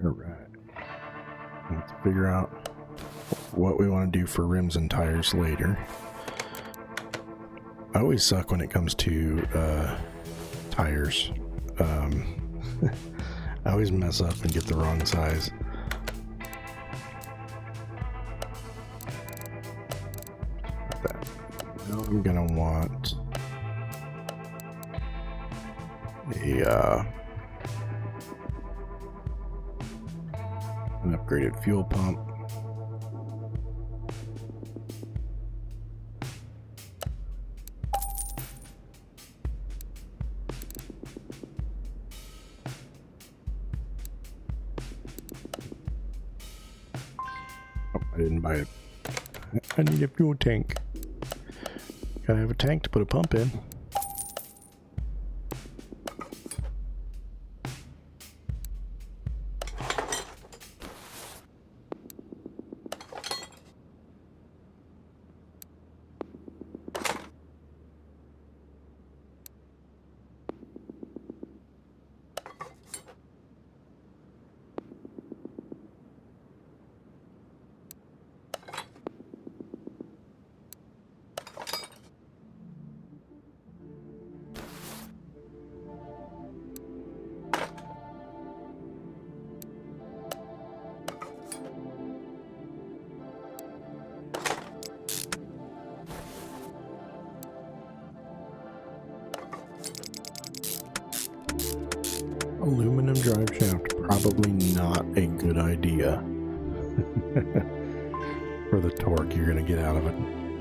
Alright. Let's figure out what we want to do for rims and tires later. I always suck when it comes to tires. I always mess up and get the wrong size. Now I'm gonna want an upgraded fuel pump. Oh, I didn't buy it. I need a fuel tank. Gotta have a tank to put a pump in. Aluminum drive shaft, probably not a good idea for the torque you're going to get out of a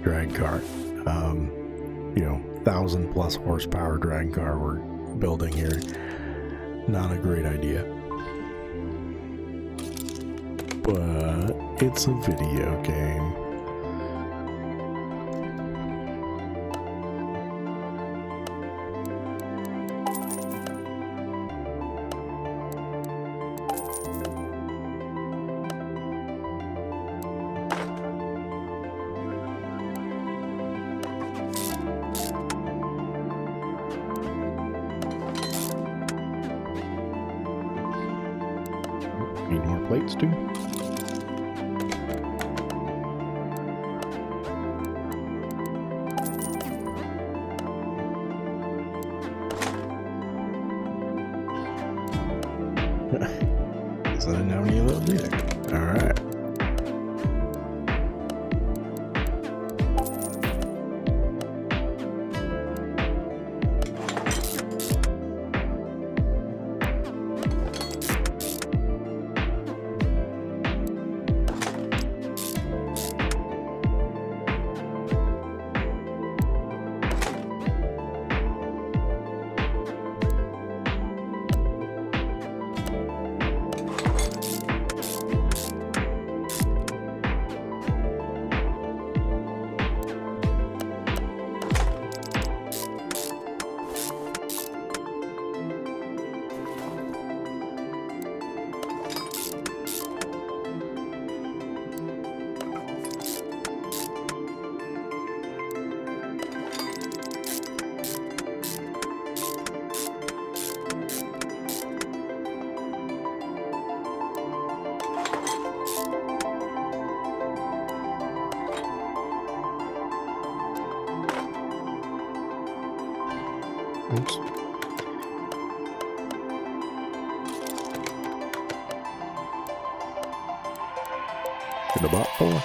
drag car. You know, 1,000+ horsepower drag car we're building here. Not a great idea. But it's a video game. Need more plates too. Guess I didn't have any of those either. All right. Oops. Get a bot for.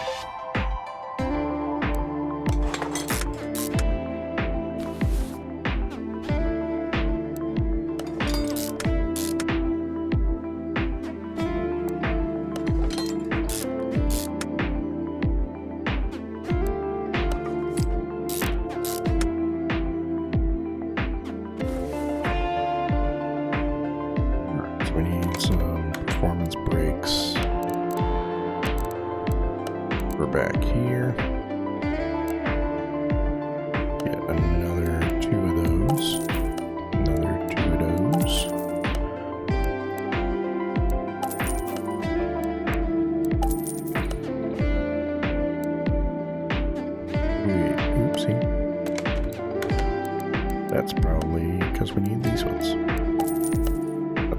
We need some performance brakes. We're back here. Get another 2 of those. Another 2 of those. Wait, oopsie. That's probably because we need these ones.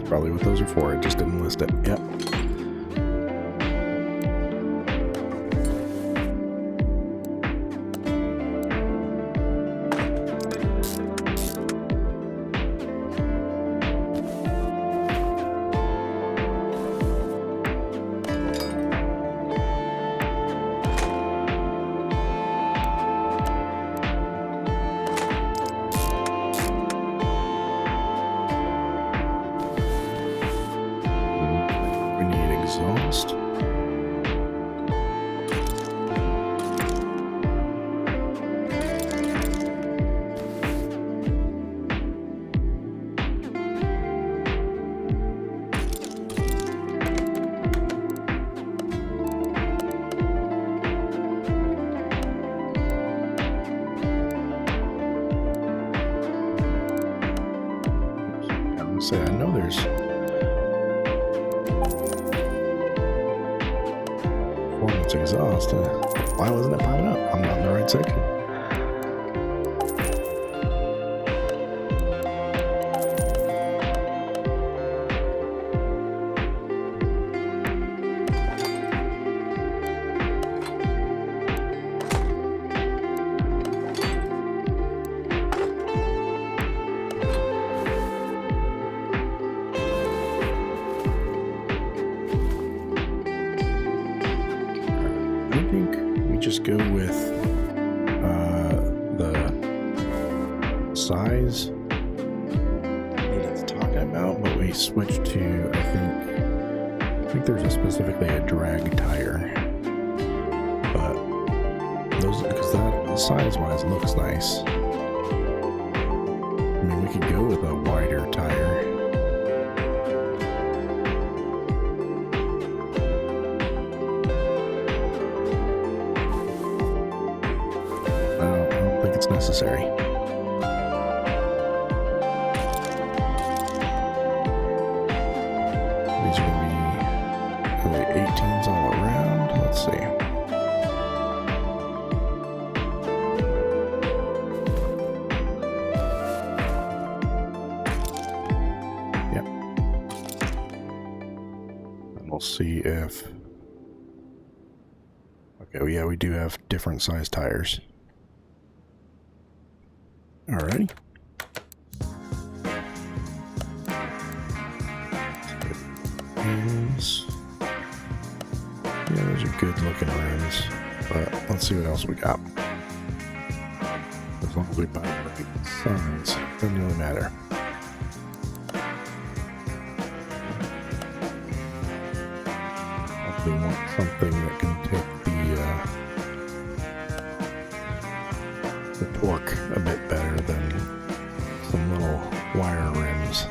Probably what those are for. I just didn't list it. Yep. Exhaust. I know there's exhaust. Why wasn't it popping up? I'm not in the right section. Just go with the size that it's talking about, but we switched to I think there's specifically a drag tire, but those because that size wise looks nice. I mean, we could go with a wider tire. It's necessary. These are going to be 18s all around. Let's see. Yep. And we'll see if... Okay, well, yeah, we do have different size tires. Alrighty. Rims. Yeah, those are good looking rims. But let's see what else we got. As long as we buy the right size, doesn't really matter. We want something that can take the torque a bit better than some little wire rims.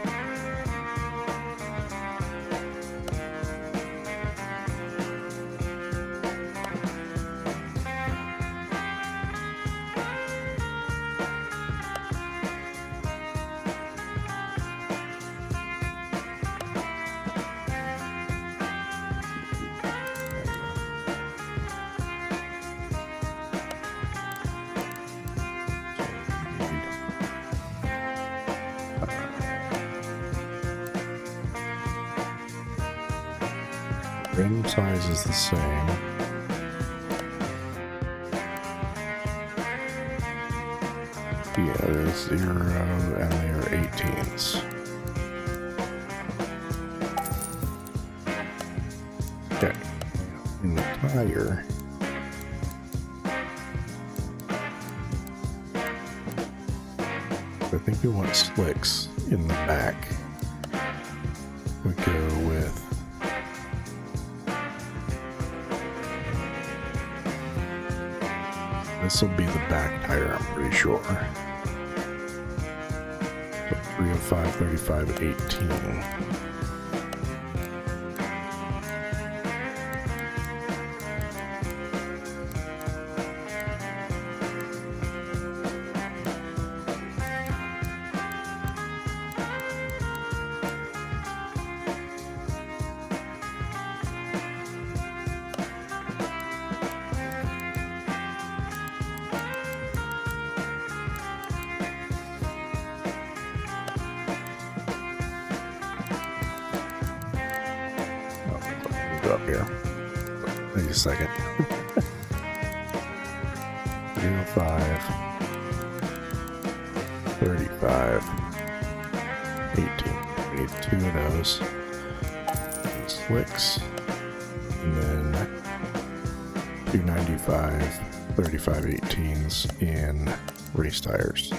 Rim size is the same. Yeah, there's 0 and they are 18s. Okay. In the tire. I think we want slicks in the back. We go with this will be the back tire, I'm pretty sure. So 305, 35, 18. Up here. Wait a second. 305, 35, 18. We need 2 of those. Slicks. And then 295, 35, 18s in race tires.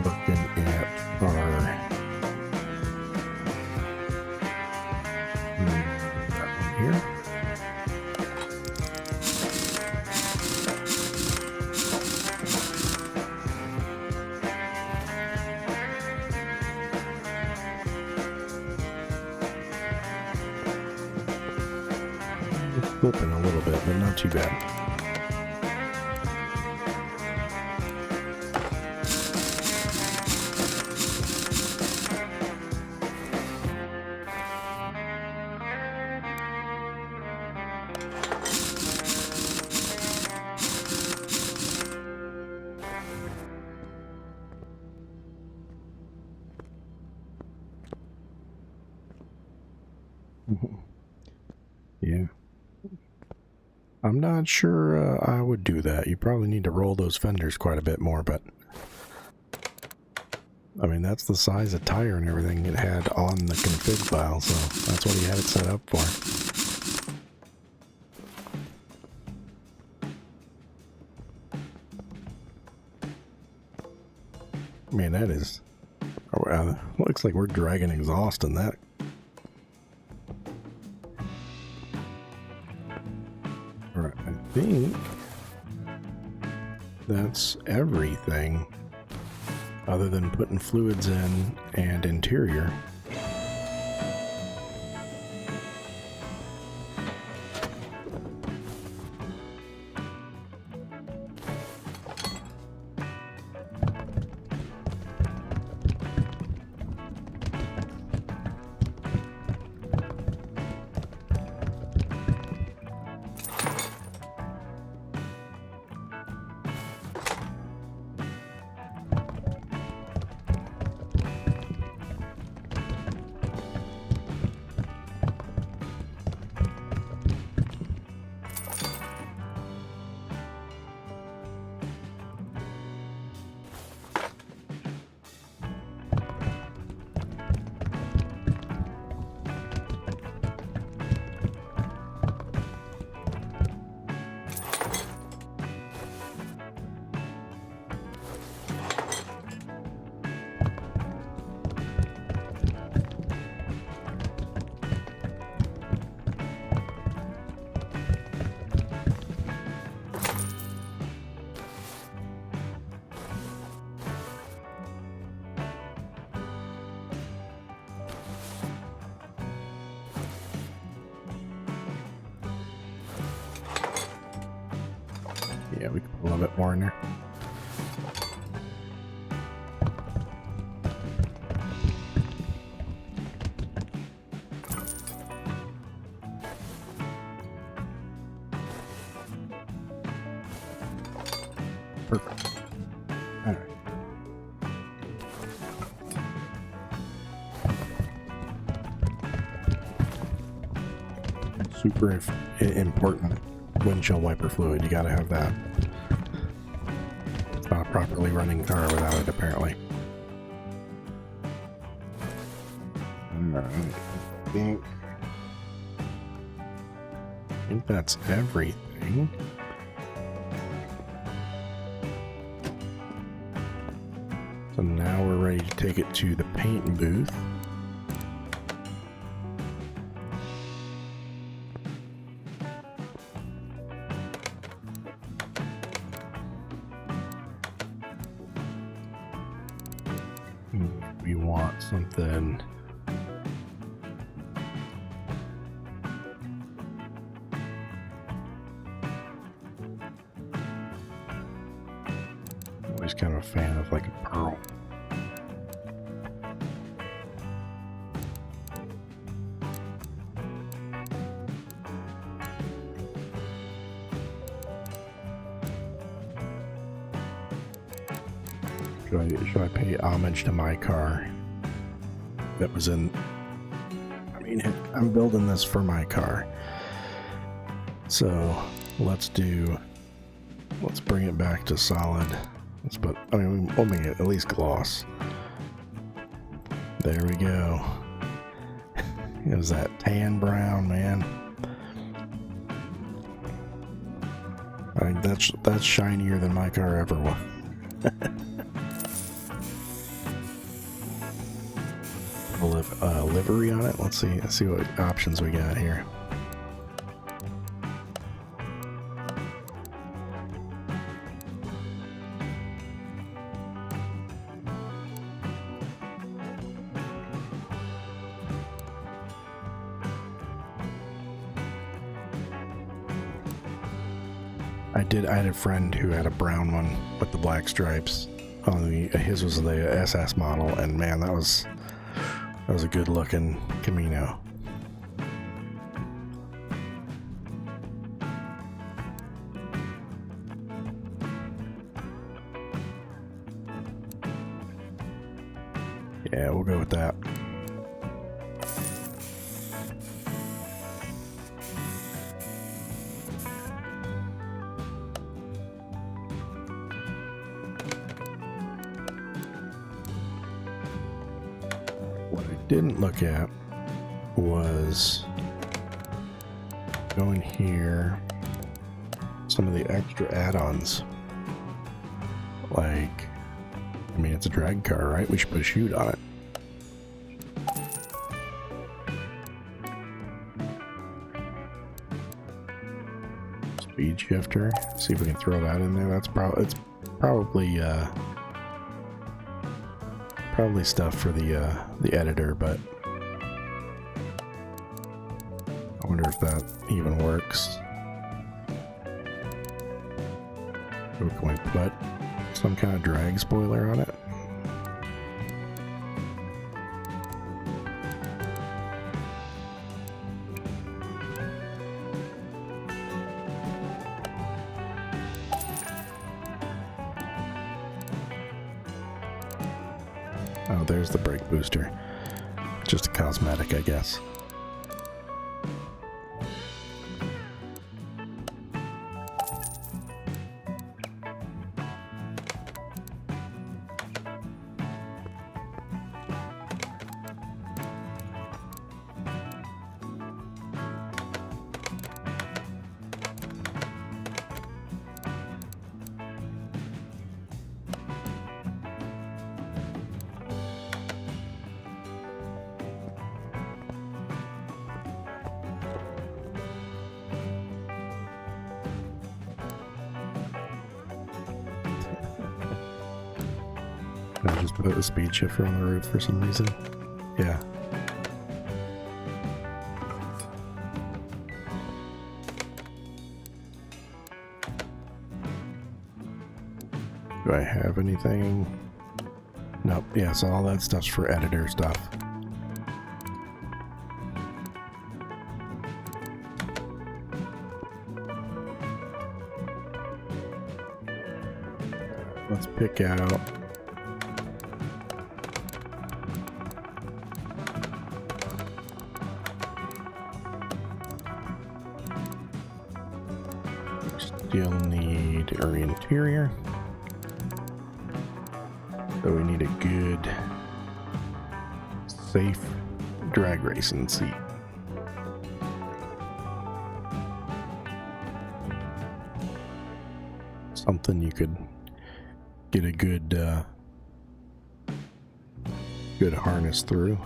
Looking at our that one here. It's flipping a little bit, but not too bad. Yeah. I'm not sure I would do that. You probably need to roll those fenders quite a bit more, but I mean, that's the size of tire and everything it had on the config file, so that's what he had it set up for. Man, that is... looks like we're dragging exhaust in that. Alright, I think that's everything other than putting fluids in and interior. Yeah, we can put a little bit more in there. Perfect. All right. Super important windshield wiper fluid. You gotta have that. It's not a properly running car without it, apparently. Alright, I think that's everything. So now we're ready to take it to the paint booth. We want something. Always kind of a fan of like a pearl. Should I pay homage to my car? That was in. I mean, I'm building this for my car. So let's bring it back to solid. We'll make it at least gloss. There we go. It was that tan brown, man. I think that's shinier than my car ever was. Livery on it. Let's see what options we got here. I had a friend who had a brown one with the black stripes on his was the SS model, and man, that was a good looking Camino. Yeah, we'll go with that. Didn't look at was going here, some of the extra add-ons. Like, I mean, it's a drag car, right? We should put a chute on it. Speed shifter. See if we can throw that in there. It's probably stuff for the editor, but I wonder if that even works. Or can we put some kind of drag spoiler on it? Oh, there's the brake booster. Just a cosmetic, I guess. I just put a speed shifter on the roof for some reason. Yeah. Do I have anything? Nope. Yeah, so all that stuff's for editor stuff. Let's pick out still need our interior. So we need a good, safe drag racing seat. Something you could get a good good harness through.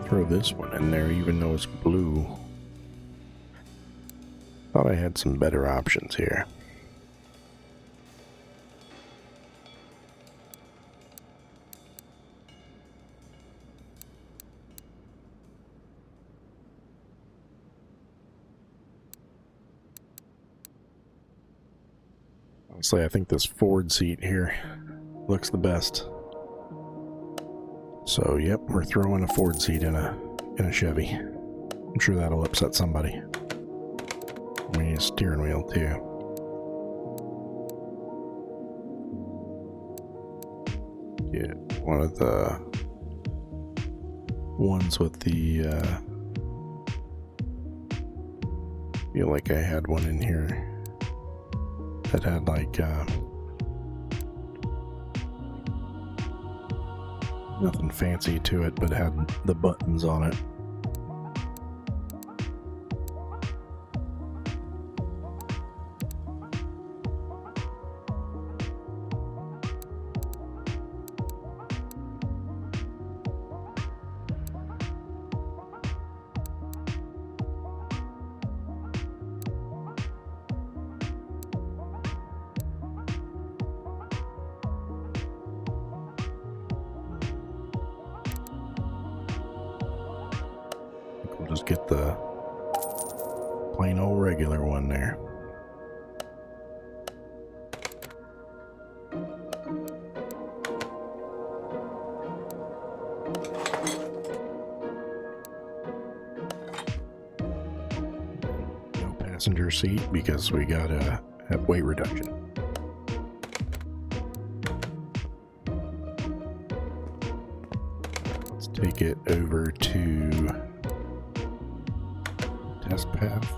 Throw this one in there even though it's blue. Thought I had some better options here. Honestly, I think this Ford seat here looks the best. So, yep, we're throwing a Ford seat in a Chevy. I'm sure that'll upset somebody. We need a steering wheel too. Get one of the ones with the feel like I had one in here that had like nothing fancy to it, but had the buttons on it. We'll just get the plain old regular one there. No passenger seat because we gotta have weight reduction. Let's take it over to test path.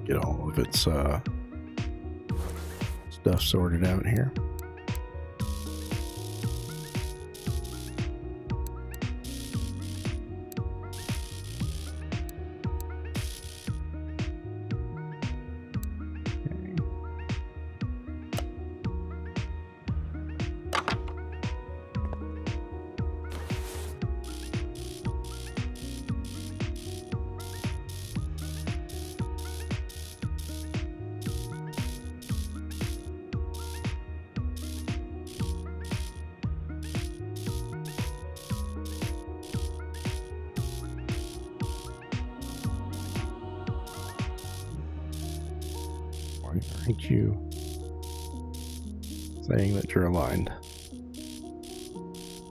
Get all of its stuff sorted out here. Why aren't you saying that you're aligned?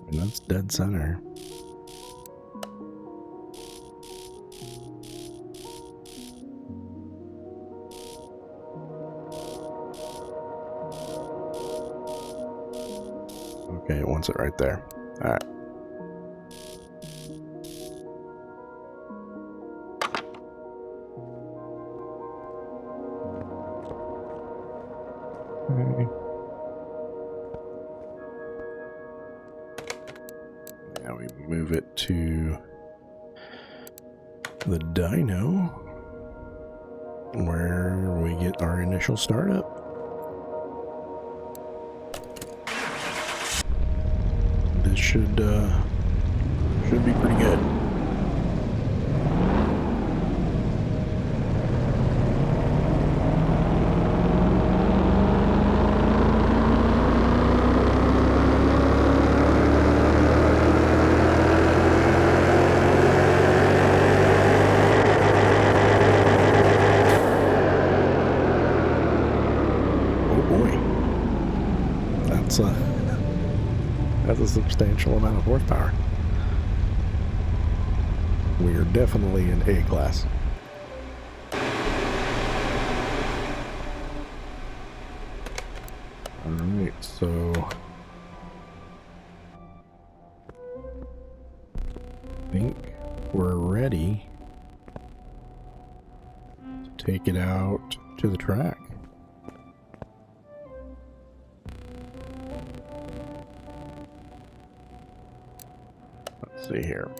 And that's dead center. Okay, it wants it right there. All right. Okay. move it to the dyno where we get our initial startup. This should be pretty good. That's a substantial amount of horsepower. We are definitely in A class. Alright, so I think we're ready to take it out to the track. See here.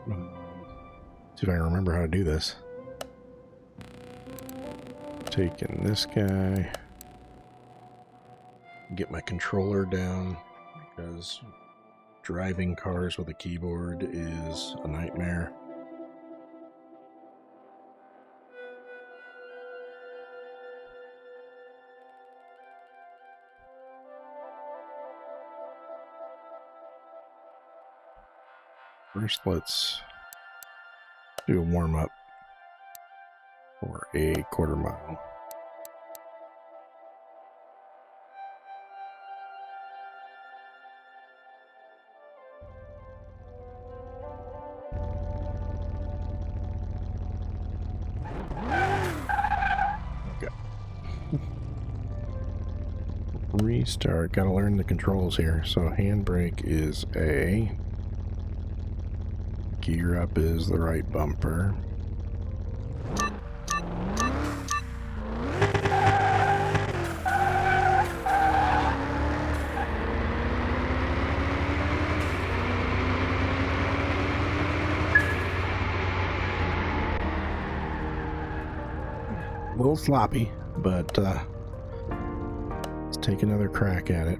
See if I can remember how to do this. Taking this guy. Get my controller down because driving cars with a keyboard is a nightmare. First, let's do a warm-up for a quarter mile. Okay. Restart. Gotta learn the controls here. So handbrake is A. Gear up is the right bumper. A little sloppy, but let's take another crack at it.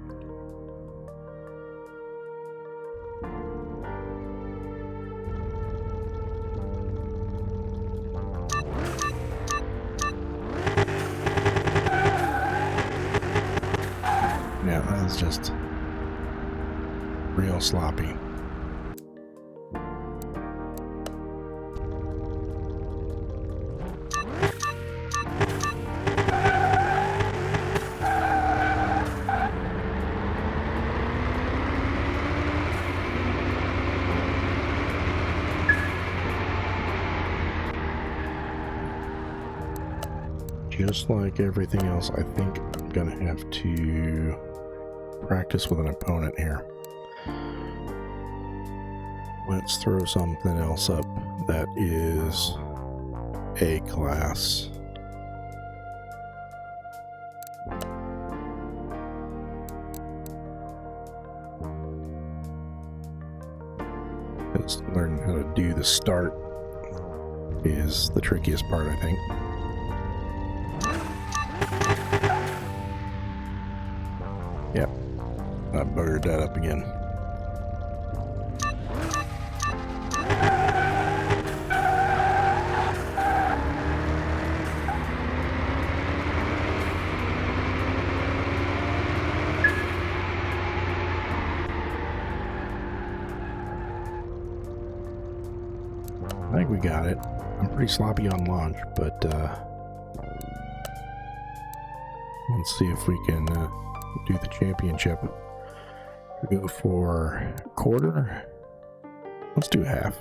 Yeah, that's just real sloppy. Just like everything else, I think I'm gonna have to practice with an opponent here. Let's throw something else up that is A class. Just learning how to do the start is the trickiest part, I think. Yep, I buggered that up again. I think we got it. I'm pretty sloppy on launch, but let's see if we can do the championship. We go for quarter. Let's do half.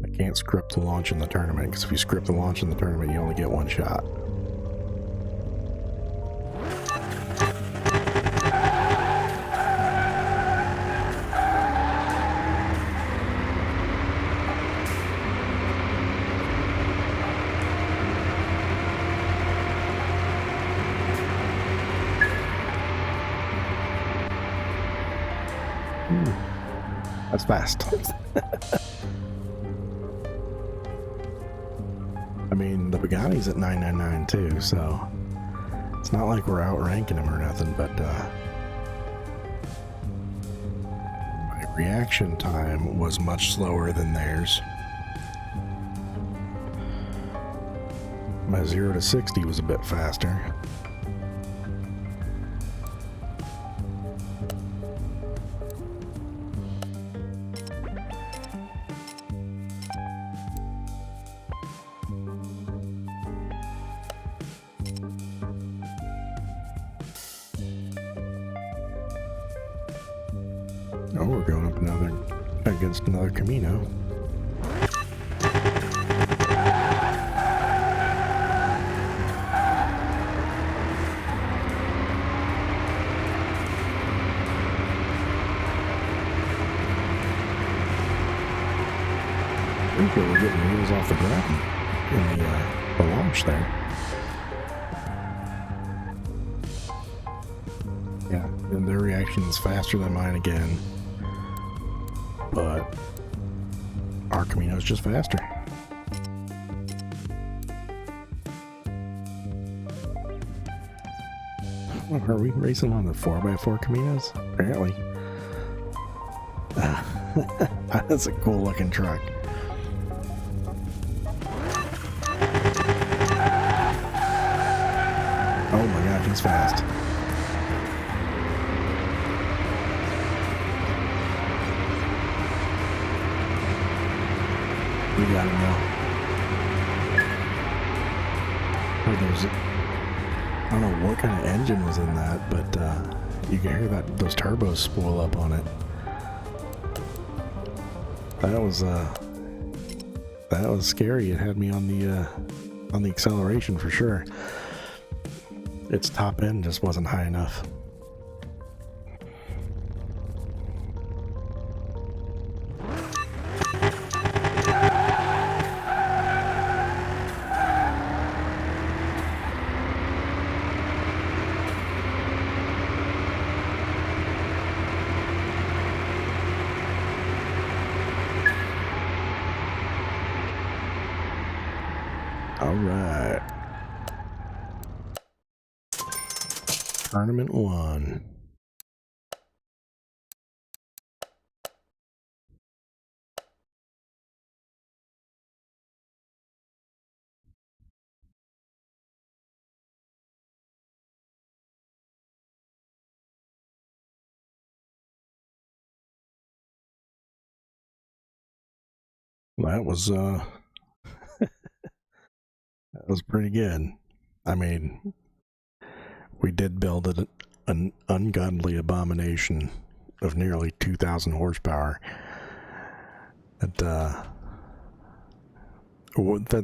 I can't script the launch in the tournament, because if you script the launch in the tournament, you only get one shot. as fast. I mean, the Bugatti's at 999 too, so it's not like we're outranking them or nothing, but my reaction time was much slower than theirs. My 0 to 60 was a bit faster. Oh, we're going up against another Camino. I think we're getting wheels off the ground in the launch there. Yeah, and their reaction is faster than mine again. But our Camino is just faster. Are we racing on the 4x4 Caminos? Apparently. That's a cool looking truck. Oh my god, he's fast. We got him now. I don't know what kind of engine was in that, but you can hear those turbos spool up on it. That was scary. It had me on the acceleration for sure. Its top end just wasn't high enough. All right. Tournament 1. That was that was pretty good. I mean, we did build an ungodly abomination of nearly 2,000 horsepower. That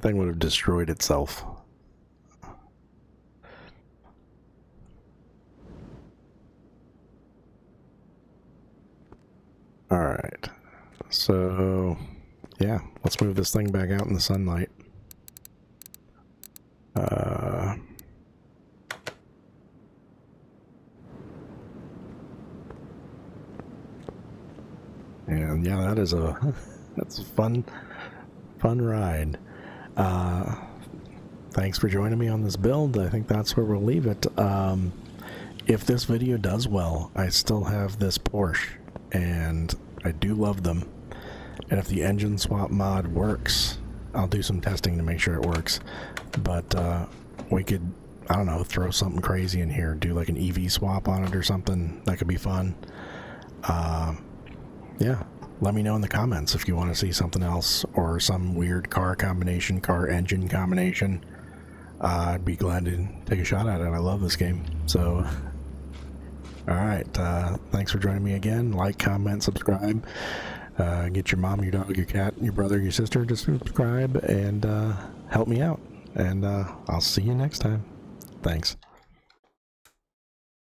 thing would have destroyed itself. All right. So, yeah, let's move this thing back out in the sunlight. And yeah, that's a fun ride. Thanks for joining me on this build. I think that's where we'll leave it. If this video does well, I still have this Porsche, and I do love them. And if the engine swap mod works, I'll do some testing to make sure it works. But we could, I don't know, throw something crazy in here, do like an EV swap on it or something. That could be fun. Yeah, let me know in the comments if you want to see something else or some weird car combination, car engine combination. I'd be glad to take a shot at it. I love this game. So, alright, thanks for joining me again. Like, comment, subscribe. Get your mom, your dog, your cat, your brother, your sister to subscribe and help me out. And I'll see you next time. Thanks.